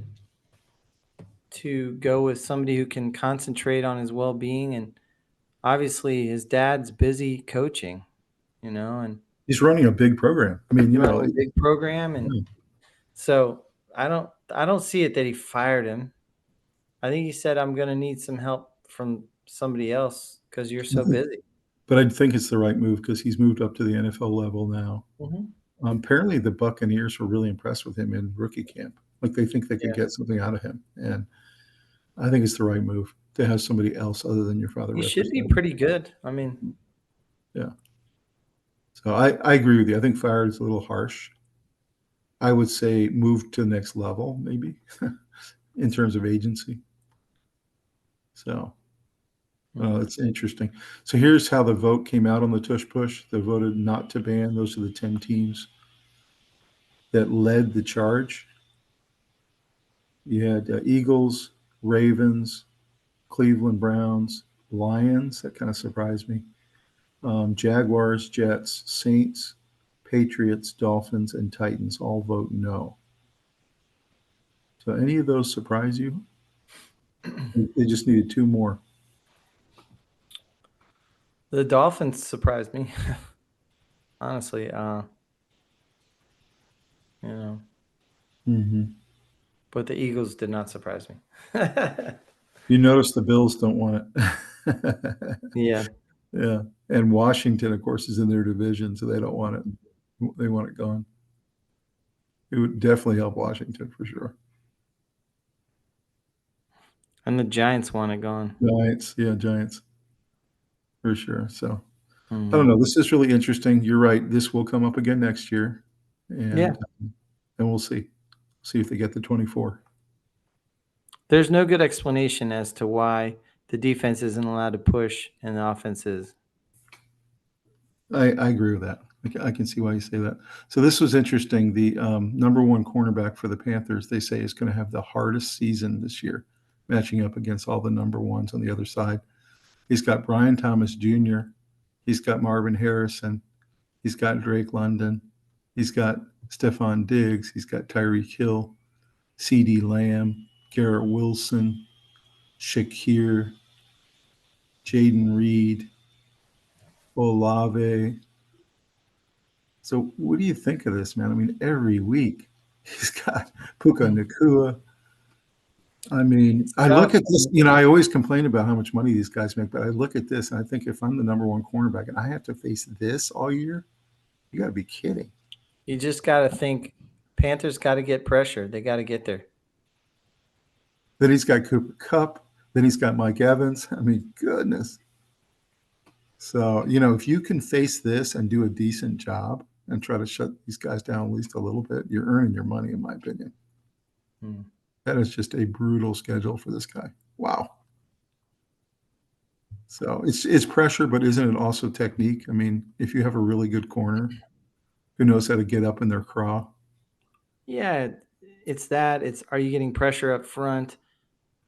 go with somebody who can concentrate on his well-being, and obviously his dad's busy coaching, you know, and He's running a big program. I mean, running a big program, and so I don't see it that he fired him. I think he said, "I'm going to need some help from somebody else because you're so busy." But I think it's the right move because he's moved up to the NFL level now. Mm-hmm. Apparently, the Buccaneers were really impressed with him in rookie camp. Like they think they could get something out of him, and I think it's the right move to have somebody else other than your father. He should be pretty good. I mean, yeah. So I agree with you. I think fired is a little harsh. I would say move to the next level, maybe, in terms of agency. So it's interesting. So here's how the vote came out on the tush push. They voted not to ban. Those are the 10 teams that led the charge. You had Eagles, Ravens, Cleveland Browns, Lions. That kind of surprised me. Jaguars, Jets, Saints, Patriots, Dolphins, and Titans all vote no. So any of those surprise you? They just needed 2 more. The Dolphins surprised me. Honestly, Mm-hmm. but the Eagles did not surprise me. You notice the Bills don't want it. Yeah. Yeah. And Washington, of course, is in their division, so they don't want it. They want it gone. It would definitely help Washington for sure. And the Giants want it gone. Giants, yeah, Giants for sure. So I Mm. don't know. This is really interesting. You're right. This will come up again next year, Yeah. and we'll see if they get the 24. There's no good explanation as to why the defense isn't allowed to push and the offense is. I agree with that. I can see why you say that. So this was interesting. The number one cornerback for the Panthers, they say, is going to have the hardest season this year, matching up against all the number ones on the other side. He's got Brian Thomas Jr., he's got Marvin Harrison, he's got Drake London, he's got Stephon Diggs, he's got Tyreek Hill, CeeDee Lamb, Garrett Wilson, Shakir, Jaden Reed, Olave. So what do you think of this, man? I mean, every week he's got Puka Nakua. I mean, I look at this, I always complain about how much money these guys make, but I look at this and I think if I'm the number one cornerback and I have to face this all year, you got to be kidding. You just got to think Panthers got to get pressure. They got to get there. Then he's got Cooper Kupp. Then he's got Mike Evans. I mean, goodness. So, if you can face this and do a decent job and try to shut these guys down at least a little bit, you're earning your money, in my opinion. That is just a brutal schedule for this guy. Wow. So it's pressure, but isn't it also technique? I mean, if you have a really good corner who knows how to get up in their craw. Yeah, it's that. It's are you getting pressure up front?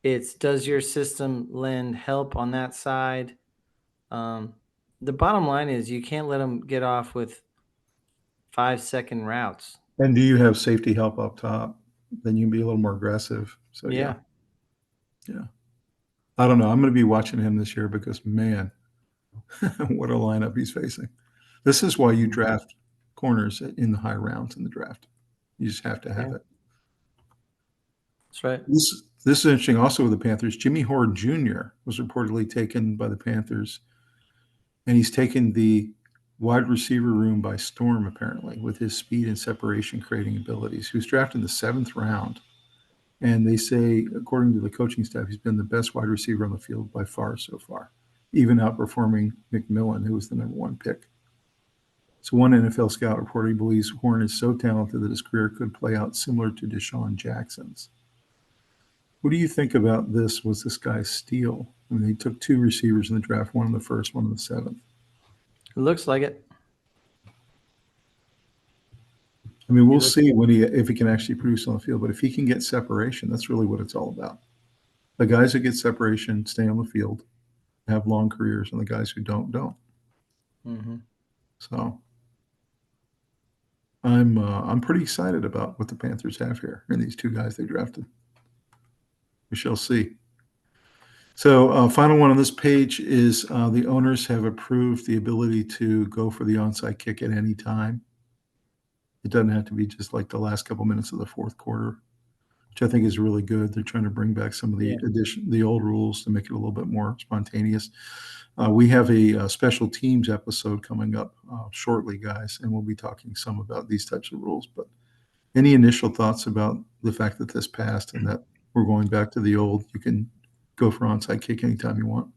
It's does your system lend help on that side? The bottom line is you can't let them get off with 5-second routes. And do you have safety help up top? Then you can be a little more aggressive. So yeah. I don't know. I'm going to be watching him this year because, man, what a lineup he's facing. This is why you draft corners in the high rounds in the draft. You just have to have it. That's right. This is interesting also with the Panthers. Jimmy Horde Jr. was reportedly taken by the Panthers, and he's taken the wide receiver room by storm, apparently, with his speed and separation creating abilities. He was drafted in the 7th round. And they say, according to the coaching staff, he's been the best wide receiver on the field by far so far, even outperforming McMillan, who was the number one pick. So one NFL scout reporter believes Horn is so talented that his career could play out similar to Deshaun Jackson's. What do you think about this? Was this guy's steal? I mean, he took 2 receivers in the draft, one in the 1st, one in the 7th. It looks like it. I mean, we'll see if he can actually produce on the field. But if he can get separation, that's really what it's all about. The guys who get separation stay on the field, have long careers, and the guys who don't. Mm-hmm. So I'm pretty excited about what the Panthers have here and these 2 guys they drafted. We shall see. So final one on this page is the owners have approved the ability to go for the onside kick at any time. It doesn't have to be just like the last couple minutes of the 4th quarter, which I think is really good. They're trying to bring back some of the old rules to make it a little bit more spontaneous. We have a special teams episode coming up shortly, guys, and we'll be talking some about these types of rules. But any initial thoughts about the fact that this passed and that we're going back to the old, you can go for onside kick anytime you want?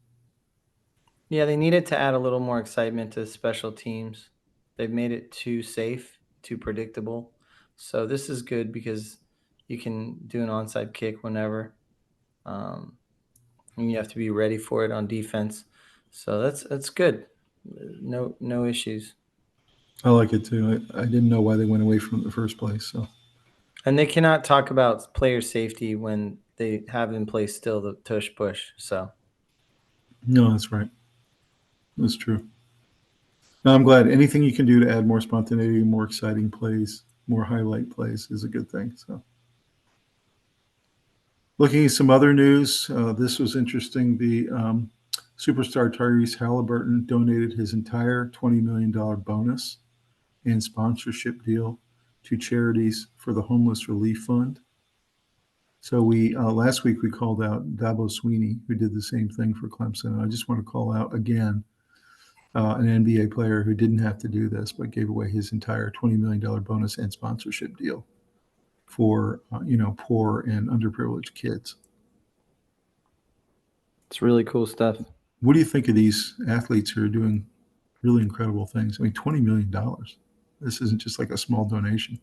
Yeah, they needed to add a little more excitement to special teams. They've made it too safe, too predictable. So this is good because you can do an onside kick whenever. And you have to be ready for it on defense. So that's good. No issues. I like it too. I didn't know why they went away from it in the first place. So, and they cannot talk about player safety when they have in place still the tush push. So, no, that's right. That's true. No, I'm glad anything you can do to add more spontaneity, more exciting plays, more highlight plays is a good thing. So, looking at some other news, this was interesting. The Superstar Tyrese Halliburton donated his entire $20 million bonus and sponsorship deal to charities for the Homeless Relief Fund. So we last week we called out Dabo Sweeney, who did the same thing for Clemson. And I just want to call out again an NBA player who didn't have to do this, but gave away his entire $20 million bonus and sponsorship deal for poor and underprivileged kids. It's really cool stuff. What do you think of these athletes who are doing really incredible things? I mean, $20 million. This isn't just like a small donation.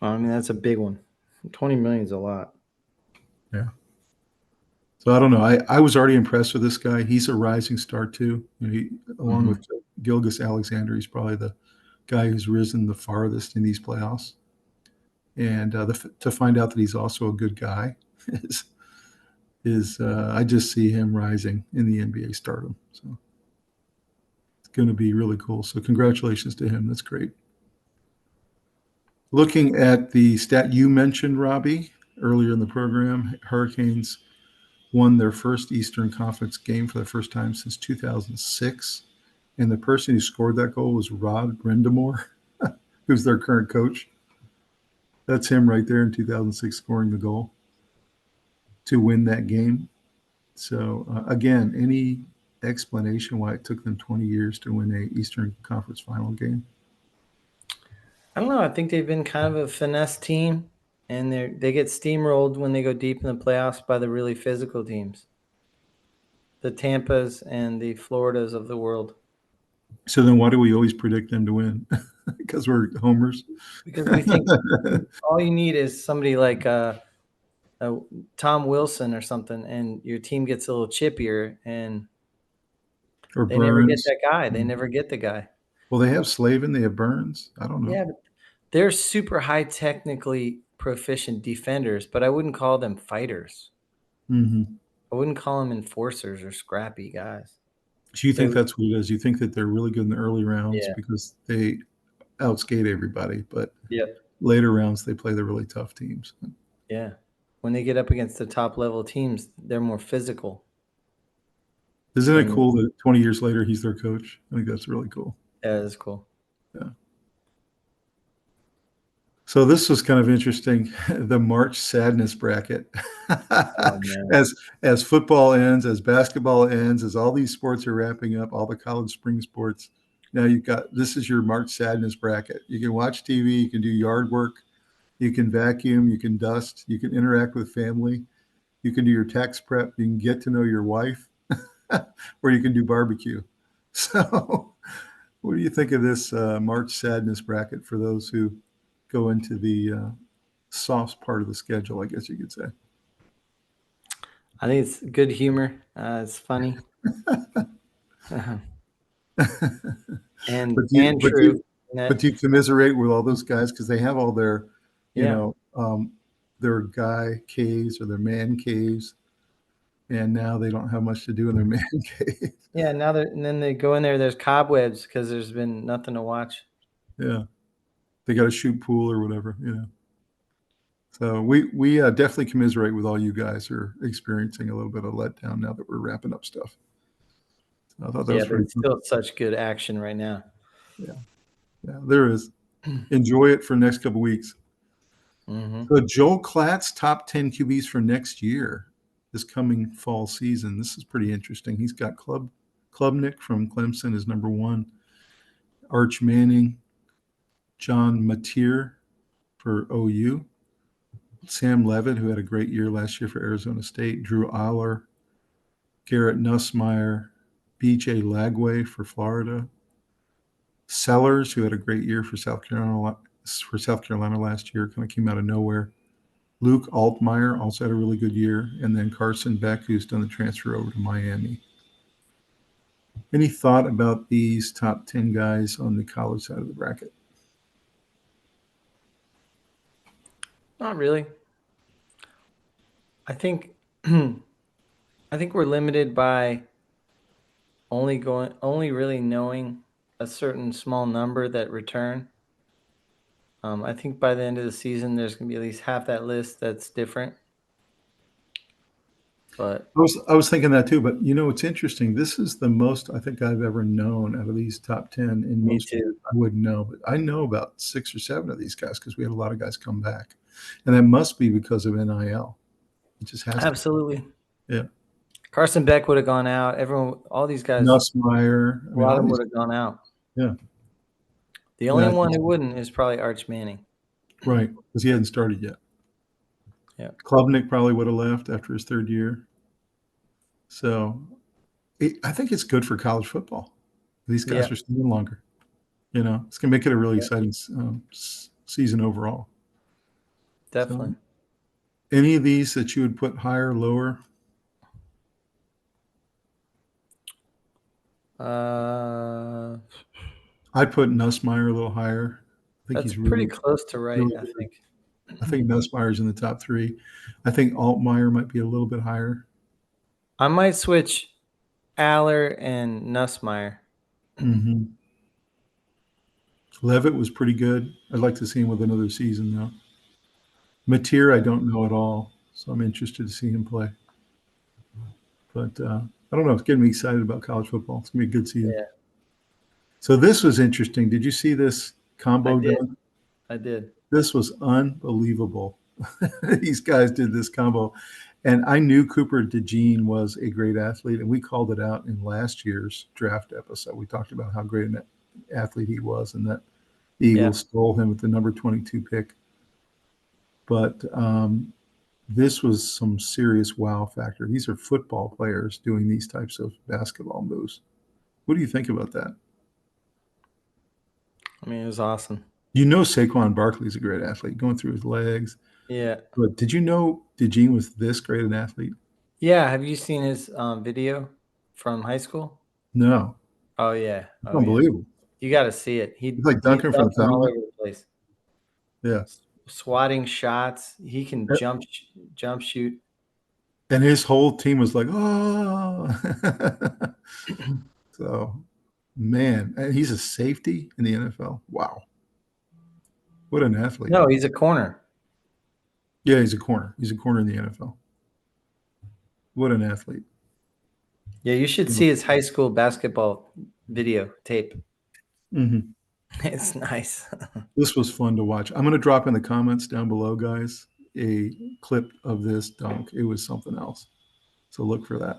I mean, that's a big one. 20 million is a lot. Yeah. So I don't know. I was already impressed with this guy. He's a rising star too. Along with Gilgeous Alexander, he's probably the guy who's risen the farthest in these playoffs. And to find out that he's also a good guy is I just see him rising in the NBA stardom. So it's going to be really cool. So congratulations to him. That's great. Looking at the stat you mentioned, Robbie, earlier in the program, Hurricanes won their first Eastern Conference game for the first time since 2006. And the person who scored that goal was Rod Brindamore, who's their current coach. That's him right there in 2006 scoring the goal to win that game. So, again, any explanation why it took them 20 years to win a Eastern Conference final game? I don't know. I think they've been kind of a finesse team, and they get steamrolled when they go deep in the playoffs by the really physical teams, the Tampas and the Floridas of the world. So then why do we always predict them to win? Because we're homers? Because we think all you need is somebody like Tom Wilson or something, and your team gets a little chippier, and Or they never get Burns. that guy. They never get the guy. Well, they have Slavin, they have Burns. I don't know. Yeah, but they're super high technically proficient defenders, but I wouldn't call them fighters. Mm-hmm. I wouldn't call them enforcers or scrappy guys. So you think that's what it is? You think that they're really good in the early rounds because they outskate everybody, but later rounds they play the really tough teams. Yeah. When they get up against the top level teams, they're more physical. Isn't it cool that 20 years later he's their coach? I think that's really cool. Yeah, that's cool. Yeah. So this was kind of interesting. The March Sadness bracket. As football ends, as basketball ends, as all these sports are wrapping up, all the college spring sports. Now this is your March Sadness bracket. You can watch TV, you can do yard work, you can vacuum, you can dust, you can interact with family, you can do your tax prep, you can get to know your wife, or you can do barbecue. So what do you think of this March Sadness bracket for those who go into the soft part of the schedule, I guess you could say? I think it's good humor. It's funny. and true. But do you commiserate with all those guys because they have all their, their guy caves or their man caves, and now they don't have much to do in their man cave. Yeah, and then they go in there. There's cobwebs because there's been nothing to watch. Yeah, they got to shoot pool or whatever, So we definitely commiserate with all you guys who are experiencing a little bit of letdown now that we're wrapping up stuff. So I thought that was pretty cool. Still such good action right now. Yeah, there is. Enjoy it for the next couple of weeks. Mm-hmm. So Joel Klatt's top 10 QBs for next year, this coming fall season. This is pretty interesting. He's got Klubnik from Clemson is number 1, Arch Manning, John Mateer for OU, Sam Levitt, who had a great year last year for Arizona State, Drew Aller, Garrett Nussmeier, B.J. Lagway for Florida, Sellers, who had a great year for South Carolina last year, kind of came out of nowhere. Luke Altmaier also had a really good year, and then Carson Beck, who's done the transfer over to Miami. Any thought about these top 10 guys on the college side of the bracket? Not really. I think we're limited by only really knowing a certain small number that return. I think by the end of the season, there's going to be at least half that list that's different. But I was thinking that too, but it's interesting. This is the most I think I've ever known out of these top 10. In me most too. years, I wouldn't know, but I know about 6 or 7 of these guys because we had a lot of guys come back, and that must be because of NIL. It just has to. Absolutely. Yeah. Carson Beck would have gone out. Everyone, all these guys, Nussmeier. I a mean, lot all of them these. would have gone out. Yeah. The only Yeah, one who wouldn't is probably Arch Manning. right, because he hadn't started yet. Yeah. Klubnik probably would have left after his 3rd year. So I think it's good for college football. These guys Yeah. are staying longer. It's going to make it a really exciting season overall. Definitely. So, any of these that you would put higher, lower? I'd put Nussmeier a little higher. I think That's he's pretty really, close to right, really I good. think. I think Nussmeier's in the top 3. I think Altmaier might be a little bit higher. I might switch Aller and Nussmeier. Mm-hmm. Levitt was pretty good. I'd like to see him with another season though. Mateer, I don't know at all, so I'm interested to see him play. But I don't know. It's getting me excited about college football. It's gonna be a good season. Yeah, So this was interesting. Did you see this combo done? I did. This was unbelievable. These guys did this combo. And I knew Cooper DeJean was a great athlete, and we called it out in last year's draft episode. We talked about how great an athlete he was and that the Eagles stole him with the number 22 pick. But this was some serious wow factor. These are football players doing these types of basketball moves. What do you think about that? I mean, it was awesome. Saquon Barkley's a great athlete, going through his legs. Yeah. But did you know DeJean was this great an athlete? Yeah. Have you seen his video from high school? No. Oh yeah. It's Oh yeah. unbelievable. You got to see it. He's like He's dunking from the dunking all fountain. over the place. Yeah. Swatting shots. He can jump shoot. And his whole team was like, oh. So, man, and he's a safety in the NFL. Wow. What an athlete. No, he's a corner. Yeah, he's a corner. He's a corner in the NFL. What an athlete. Yeah, you should see his high school basketball video tape. Mm-hmm. It's nice. This was fun to watch. I'm going to drop in the comments down below, guys, a clip of this dunk. It was something else. So look for that.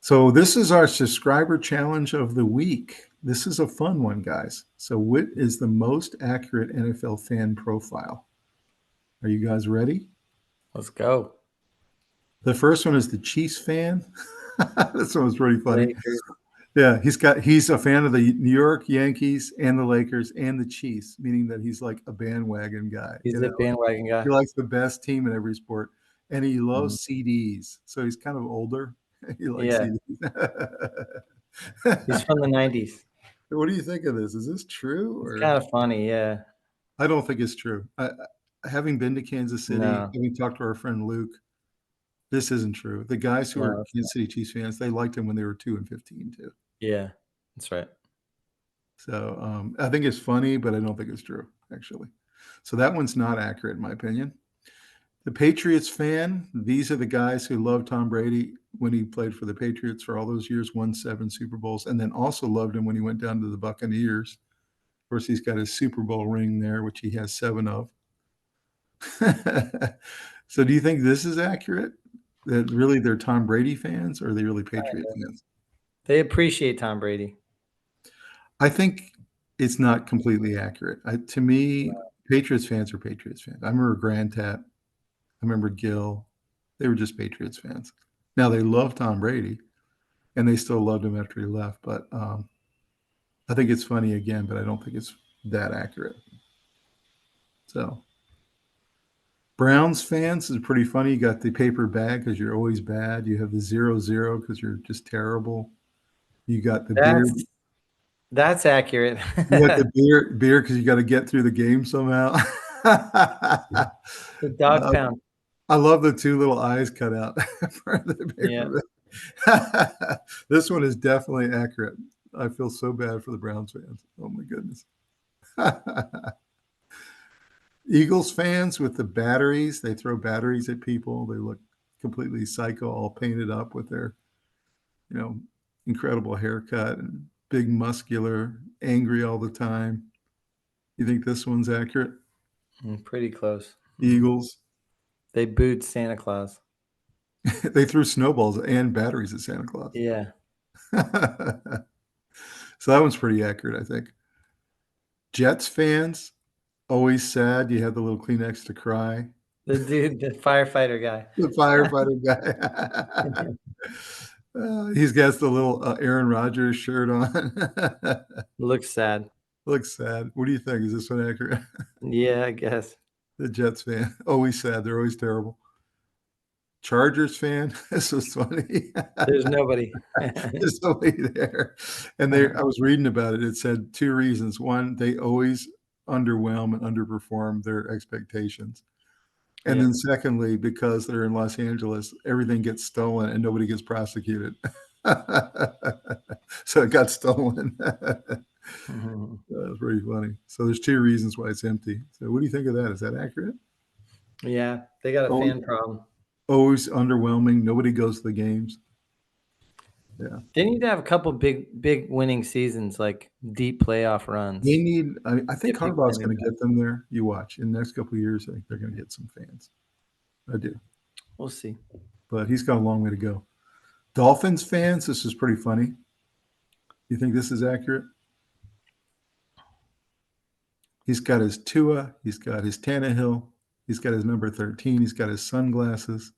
So this is our subscriber challenge of the week. This is a fun one, guys. So what is the most accurate NFL fan profile? Are you guys ready? Let's go. The first one is the Chiefs fan. This one was pretty funny. Lakers. Yeah, he's a fan of the New York Yankees and the Lakers and the Chiefs, meaning that he's like a bandwagon guy. He's a bandwagon guy. He likes the best team in every sport, and he loves Mm-hmm. CDs. So he's kind of older. He likes CDs. He's from the 90s. What do you think of this? Is this true? It's kind of funny, yeah. I don't think it's true. Having been to Kansas City, No. having talked to our friend Luke, this isn't true. The guys who are Kansas City Chiefs fans, they liked him when they were 2-15 too. Yeah, that's right. So I think it's funny, but I don't think it's true, actually. So that one's not accurate, in my opinion. The Patriots fan, these are the guys who loved Tom Brady when he played for the Patriots for all those years, won 7 Super Bowls, and then also loved him when he went down to the Buccaneers. Of course, he's got his Super Bowl ring there, which he has 7 of. So do you think this is accurate? That really they're Tom Brady fans, or are they really Patriot fans? They appreciate Tom Brady. I think it's not completely accurate. To me, Patriots fans are Patriots fans. I remember Grand Tat. I remember Gil. They were just Patriots fans. Now, they love Tom Brady, and they still loved him after he left. But I think it's funny again, but I don't think it's that accurate. So Browns fans is pretty funny. You got the paper bag because you're always bad. You have the 0-0 because you're just terrible. You got the beard. That's accurate. You got the beer because you got to get through the game somehow. The dog pound. I love the 2 little eyes cut out for the paper bag. This one is definitely accurate. I feel so bad for the Browns fans. Oh my goodness. Eagles fans with the batteries, they throw batteries at people. They look completely psycho, all painted up with their, incredible haircut and big muscular, angry all the time. You think this one's accurate? Pretty close. Eagles. They booed Santa Claus. They threw snowballs and batteries at Santa Claus. Yeah. So that one's pretty accurate, I think. Jets fans, always sad. You have the little Kleenex to cry. The dude, the firefighter guy. The firefighter guy. He's got the little Aaron Rodgers shirt on. Looks sad. Looks sad. What do you think? Is this one accurate? Yeah, I guess. The Jets fan, always sad. They're always terrible. Chargers fan, this was funny. There's nobody. There's nobody there. And I was reading about it. It said 2 reasons. One, they always underwhelm and underperform their expectations. And then secondly, because they're in Los Angeles, everything gets stolen and nobody gets prosecuted. So it got stolen. That was pretty funny. So there's 2 reasons why it's empty. So what do you think of that? Is that accurate? Yeah, they got a fan problem. Always underwhelming. Nobody goes to the games. Yeah. They need to have a couple big winning seasons, like deep playoff runs. They need. I think Harbaugh's going to get them there. You watch in the next couple of years. I think they're going to get some fans. I do. We'll see. But he's got a long way to go. Dolphins fans, this is pretty funny. You think this is accurate? He's got his Tua. He's got his Tannehill. He's got his number 13. He's got his sunglasses.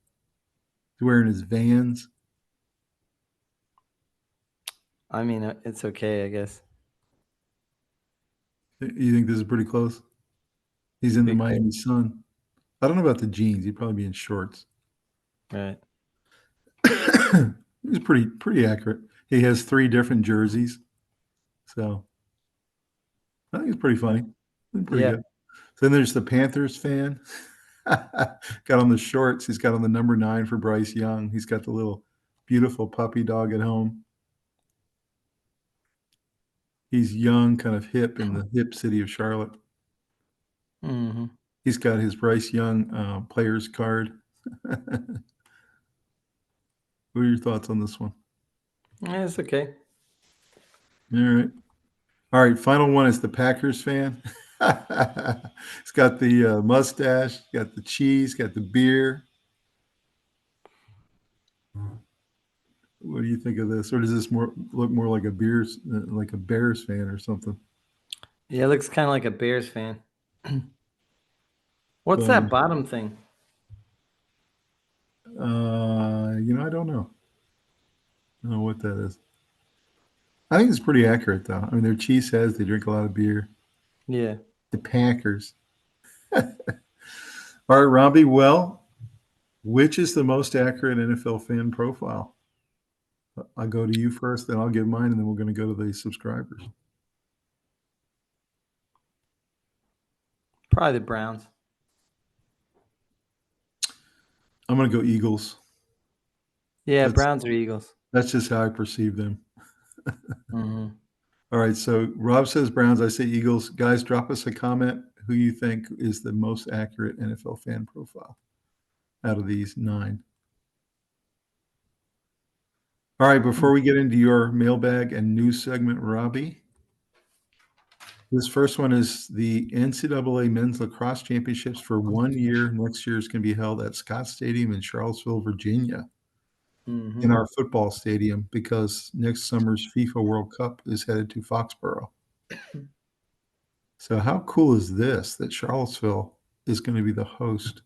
He's wearing his Vans. I mean, it's okay, I guess. You think this is pretty close? He's in the Miami Sun. I don't know about the jeans. He'd probably be in shorts. Right. He's pretty accurate. He has 3 different jerseys. So I think it's pretty funny. Pretty good. Then there's the Panthers fan. Got on the shorts. He's got on the number 9 for Bryce Young. He's got the little beautiful puppy dog at home. He's young, kind of hip in the hip city of Charlotte. Mm-hmm. He's got his Bryce Young player's card. What are your thoughts on this one? Yeah, it's okay. All right. Final one is the Packers fan. He's got the mustache, got the cheese, got the beer. What do you think of this? Or does this look more like a Bears fan or something? Yeah, it looks kind of like a Bears fan. What's that bottom thing? I don't know. I don't know what that is. I think it's pretty accurate, though. I mean, they're cheeseheads. They drink a lot of beer. Yeah. The Packers. All right, Robbie. Well, which is the most accurate NFL fan profile? I'll go to you first, then I'll give mine, and then we're going to go to the subscribers. Probably the Browns. I'm going to go Eagles. Yeah, Browns or Eagles. That's just how I perceive them. Mm-hmm. All right, so Rob says Browns. I say Eagles. Guys, drop us a comment who you think is the most accurate NFL fan profile out of these 9. All right, before we get into your mailbag and news segment, Robbie, this first one is the NCAA Men's Lacrosse Championships for 1 year. Next year is going to be held at Scott Stadium in Charlottesville, Virginia, in our football stadium, because next summer's FIFA World Cup is headed to Foxborough. So how cool is this, that Charlottesville is going to be the host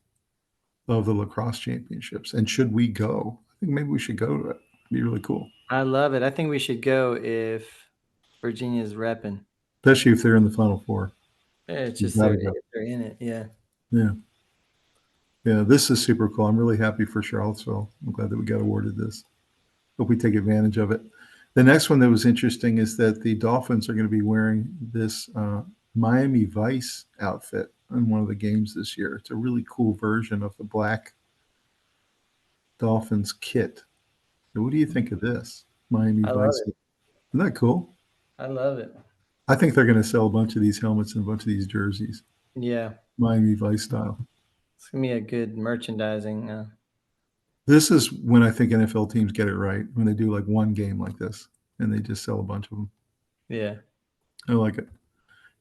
of the Lacrosse Championships? And should we go? I think maybe we should go to it. It'd be really cool. I love it. I think we should go if Virginia's repping. Especially if they're in the Final Four. Yeah, it's just they're in it. Yeah. Yeah. Yeah, this is super cool. I'm really happy for Charlottesville. I'm glad that we got awarded this. Hope we take advantage of it. The next one that was interesting is that the Dolphins are going to be wearing this Miami Vice outfit in one of the games this year. It's a really cool version of the black Dolphins kit. So what do you think of this? Miami Vice. Isn't that cool? I love it. I think they're going to sell a bunch of these helmets and a bunch of these jerseys. Yeah, Miami Vice style. it's gonna be a good merchandising. This is when I think NFL teams get it right, when they do like one game like this and they just sell a bunch of them. Yeah, I like it.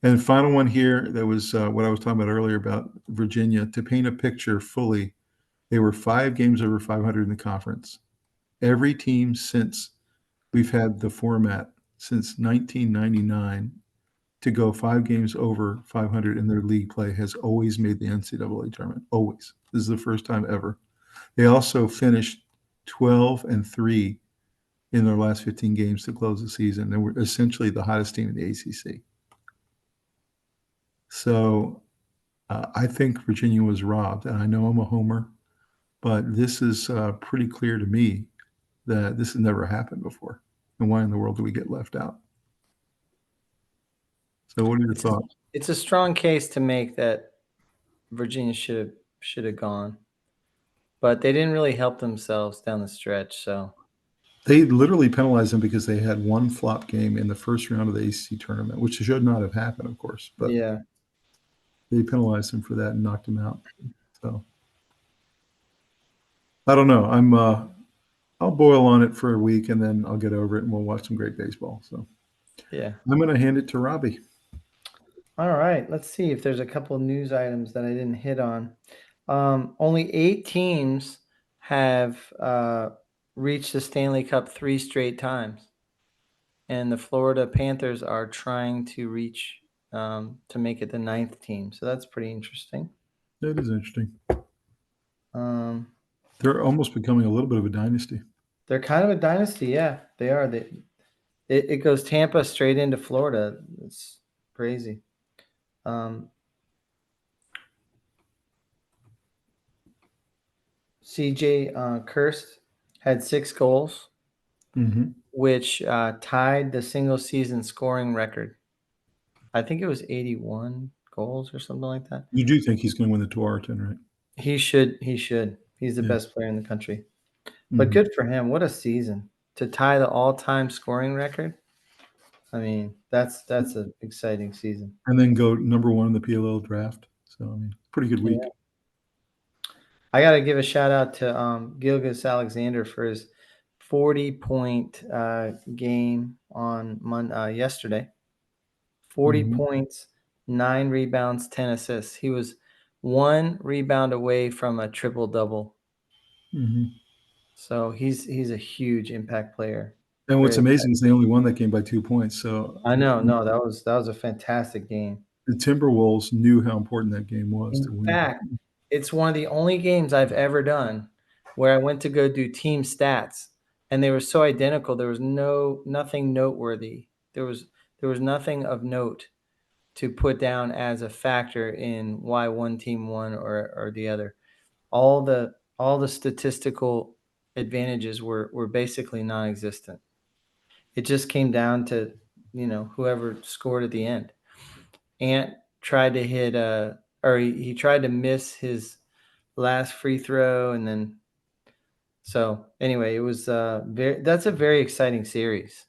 And final one here, that was what I was talking about earlier about Virginia. To paint a picture fully, they were 5 games over 500 in the conference. Every team since we've had the format since 1999 to go 5 games over 500 in their league play has always made the NCAA tournament. Always. This is the first time ever. They also finished 12-3 in their last 15 games to close the season. They were essentially the hottest team in the ACC. So I think Virginia was robbed, and I know I'm a homer, but this is pretty clear to me that this has never happened before. And why in the world do we get left out? So, what are your thoughts? it's a strong case to make that Virginia should have gone, but they didn't really help themselves down the stretch. So They literally penalized them because they had one flop game in the first round of the ACC tournament, which should not have happened, of course, but yeah, they penalized them for that and knocked them out. So I don't know. I'll boil on it for a week and then I'll get over it and we'll watch some great baseball. So yeah. I'm going to hand it to Robbie. All right, let's see if there's a couple news items that I didn't hit on. Only 8 teams have reached the Stanley Cup 3 straight times, and the Florida Panthers are trying to reach to make it the 9th team. So that's pretty interesting. That is interesting. Um, They're almost becoming a little bit of a dynasty. they're kind of a dynasty, yeah. They are. It goes Tampa straight into Florida. It's crazy. CJ Kirst had 6 goals, which tied the single season scoring record. I think it was 81 goals or something like that. You do think he's going to win the Tualatin, right? He should. He's the Yeah. best player in the country. But good for him. What a season. To tie the all-time scoring record. I mean, that's an exciting season. And then go number 1 in the PLL draft. So, I mean, pretty good week. Yeah. I got to give a shout out to Gilgis Alexander for his 40-point game on yesterday. 40 points, 9 rebounds, 10 assists. He was 1 rebound away from a triple-double. So he's a huge impact player. And what's amazing is they only won that game by 2 points. So I know, no, that was a fantastic game. the Timberwolves knew how important that game was to In win. fact, it's one of the only games I've ever done where I went to go do team stats, and they were so identical. There was nothing noteworthy. There was nothing of note to put down as a factor in why one team won or the other. All the statistical advantages were basically non-existent. It just came down to, whoever scored at the end. Ant tried to hit he tried to miss his last free throw, and then so anyway, it was that's a very exciting series.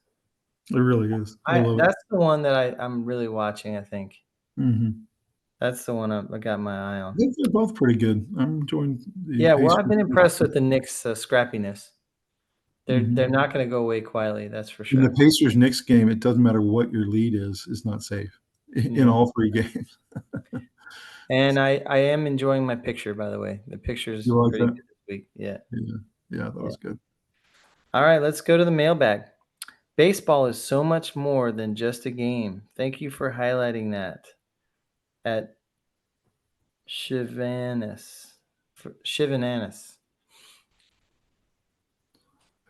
It really is. I love That's the one that I'm really watching, I think. it. That's the one I got my eye on. I think they're both pretty good. I'm enjoying the Yeah, well, Pacers. I've been impressed with the Knicks' scrappiness. They're not going to go away quietly, that's for In the sure. Pacers Knicks game, it doesn't matter what your lead is not safe in all 3 games. And I am enjoying my picture, by the way. The picture's You like pretty that? good this week. Yeah. Yeah, that was good. All right, let's go to the mailbag. Baseball is so much more than just a game. Thank you for highlighting that at Shivananis.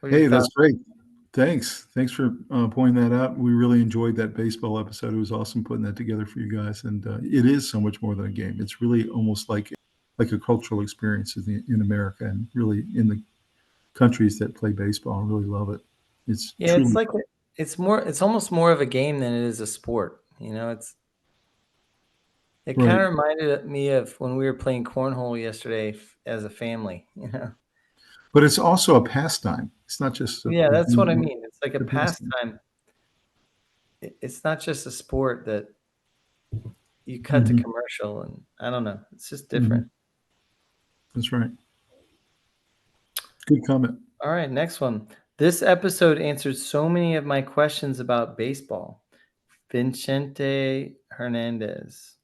Hey, that's great. Thanks for pointing that out. We really enjoyed that baseball episode. It was awesome putting that together for you guys. And it is so much more than a game. It's really almost like a cultural experience in America and really in the countries that play baseball and really love it. It's truly it's like it's almost more of a game than it is a sport. It kind of reminded me of when we were playing cornhole yesterday as a family, But it's also a pastime. It's not just that's what I mean. It's like a pastime. It's not just a sport that you cut to commercial, and I don't know. It's just different. That's right. Good comment. All right, next one. This episode answered so many of my questions about baseball. Vincente Hernandez.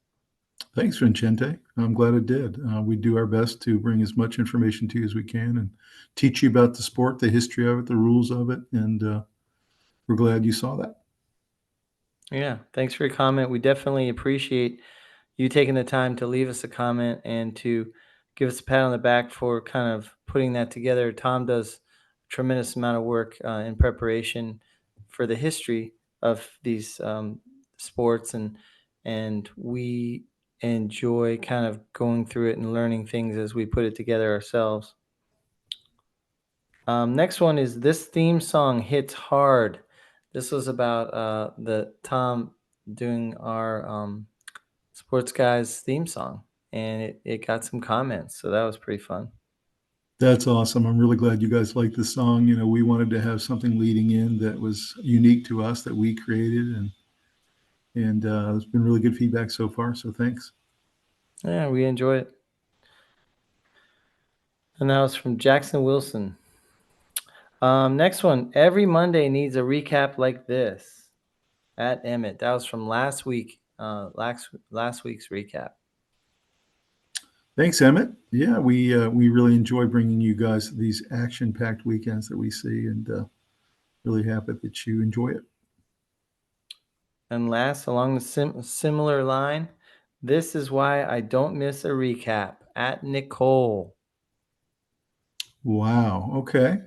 Thanks, Vincente. I'm glad it did. We do our best to bring as much information to you as we can and teach you about the sport, the history of it, the rules of it, and we're glad you saw that. Yeah, thanks for your comment. We definitely appreciate you taking the time to leave us a comment and to give us a pat on the back for kind of putting that together. Tom does a tremendous amount of work in preparation for the history of these sports, and we enjoy kind of going through it and learning things as we put it together ourselves. Next one is this theme song hits hard. This was about the Tom doing our Sports Guyz theme song, and it got some comments, so that was pretty fun. That's awesome. I'm really glad you guys like the song. You know, we wanted to have something leading in that was unique to us that we created, and it's been really good feedback so far. So thanks. Yeah, we enjoy it. And that was from Jackson Wilson. Next one. Every Monday needs a recap like this. At Emmett. That was from last week. Last week's recap. Thanks, Emmett. Yeah, we really enjoy bringing you guys these action-packed weekends that we see, and really happy that you enjoy it. And last, along the similar line, this is why I don't miss a recap. At Nicole. Wow. Okay.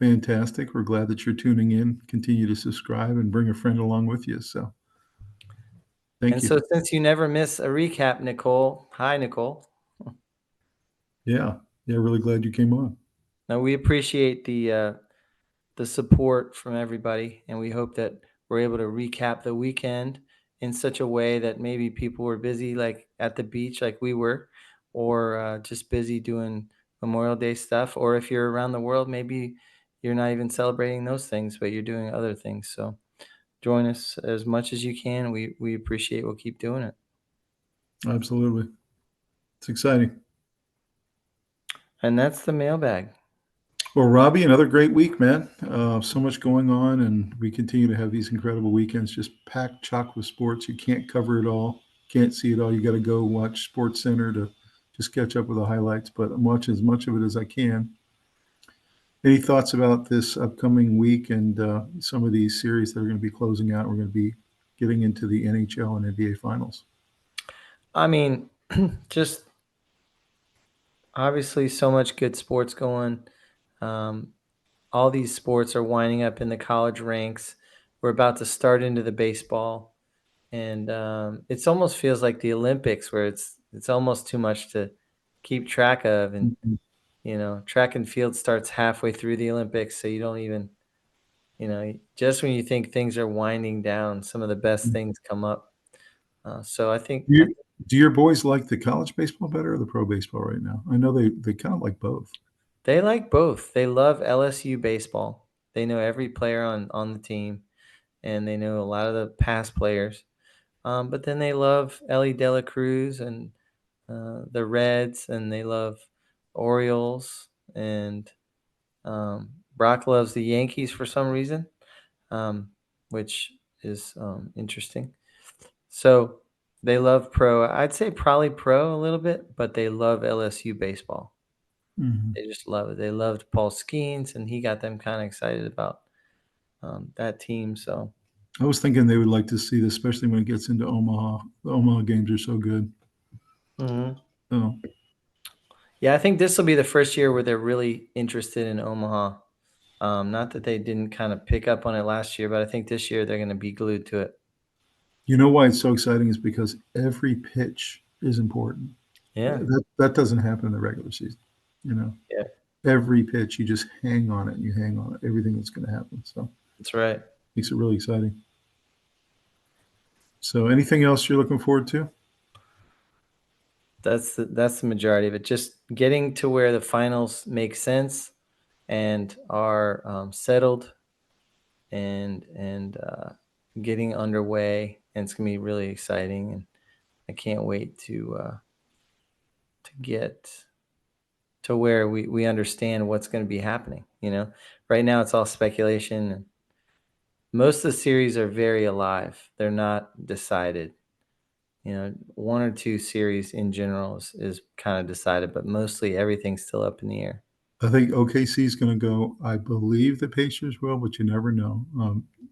Fantastic. We're glad that you're tuning in. Continue to subscribe and bring a friend along with you. So thank you. So since you never miss a recap, Nicole, hi, Nicole. Yeah. Really glad you came on. Now, we appreciate the support from everybody, and we hope that we're able to recap the weekend in such a way that maybe people were busy, like at the beach, like we were, or just busy doing Memorial Day stuff. Or if you're around the world, maybe you're not even celebrating those things, but you're doing other things. So join us as much as you can. We appreciate. We'll keep doing it. Absolutely. It's exciting. And that's the mailbag. Well, Robbie, another great week, man. So much going on, and we continue to have these incredible weekends, just packed chock with sports. You can't cover it all, can't see it all. You got to go watch Sports Center to just catch up with the highlights, but I'm watching as much of it as I can. Any thoughts about this upcoming week and some of these series that are going to be closing out? We're going to be getting into the NHL and NBA finals. I mean, just obviously so much good sports going. All these sports are winding up in the college ranks. We're about to start into the baseball, and it almost feels like the Olympics, where it's almost too much to keep track of. And track and field starts halfway through the Olympics, so you don't even, just when you think things are winding down, some of the best things come up. So I think. Do your boys like the college baseball better or the pro baseball right now? I know they kind of like both. They like both. They love LSU baseball. They know every player on the team, and they know a lot of the past players. But then they love Ellie De La Cruz and the Reds, and they love Orioles, and Brock loves the Yankees for some reason, which is interesting. So they love pro. I'd say probably pro a little bit, but they love LSU baseball. Mm-hmm. They just love it. They loved Paul Skeens, and he got them kind of excited about that team. So I was thinking they would like to see this, especially when it gets into Omaha. The Omaha games are so good. mm-hmm. Oh. Yeah, I think this will be the first year where they're really interested in Omaha. Not that they didn't kind of pick up on it last year, but I think this year they're going to be glued to it. You know why it's so exciting is because every pitch is important. Yeah. That doesn't happen in the regular season. Yeah. Every pitch, you just hang on it and you hang on it, everything that's going to happen. So That's right. Makes it really exciting. So anything else you're looking forward to? That's the majority of it. Just getting to where the finals make sense and are settled and getting underway, and it's gonna be really exciting. I can't wait to get to where we understand what's going to be happening. Right now it's all speculation, and most of the series are very alive. They're not decided. One or two series in general is kind of decided, but mostly everything's still up in the air. I think OKC is going to go. I believe the Pacers will, but you never know.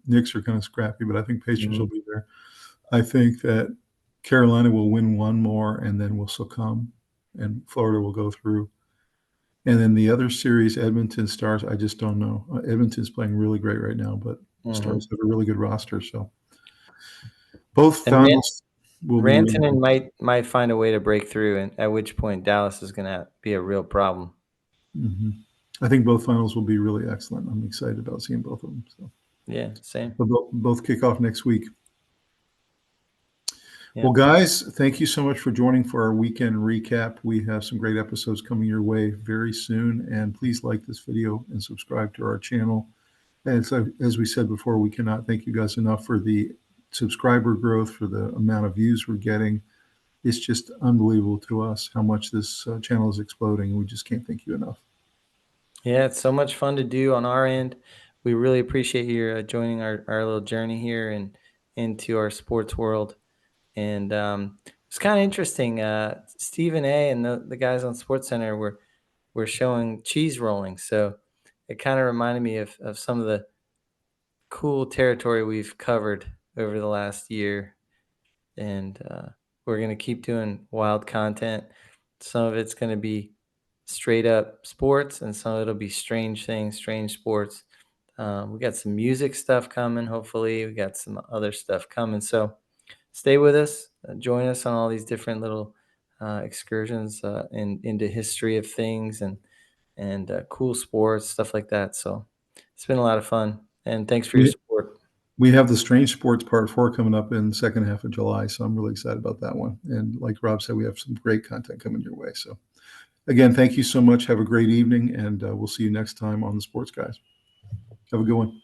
Knicks are kind of scrappy, but I think Pacers will be there. I think that Carolina will win one more and then will succumb, and Florida will go through. And then the other series, Edmonton Stars, I just don't know. Edmonton's playing really great right now, but Stars have a really good roster. So both And finals will be really Rantanen might find a way to break through, and at which point Dallas is going to be a real problem. I think both finals will be really excellent. I'm excited about seeing both of them. So Yeah, same. but both kick off next week. Yeah. Well, guys, thank you so much for joining for our weekend recap. We have some great episodes coming your way very soon, and please like this video and subscribe to our channel. And so, as we said before, we cannot thank you guys enough for the subscriber growth, for the amount of views we're getting. It's just unbelievable to us how much this channel is exploding. We just can't thank you enough. Yeah, it's so much fun to do on our end. We really appreciate you joining our little journey here and into our sports world. And it's kind of interesting. Stephen A. and the guys on Sports Center were showing cheese rolling. So it kind of reminded me of some of the cool territory we've covered over the last year. And we're going to keep doing wild content. Some of it's going to be straight up sports, and some of it'll be strange things, strange sports. We got some music stuff coming. Hopefully we got some other stuff coming. So stay with us, join us on all these different little excursions into history of things and cool sports, stuff like that. So it's been a lot of fun, and thanks for your support. We have the Strange Sports Part 4 coming up in the second half of July, so I'm really excited about that one. And like Rob said, we have some great content coming your way. So again, thank you so much. Have a great evening, and we'll see you next time on the Sports Guyz. Have a good one.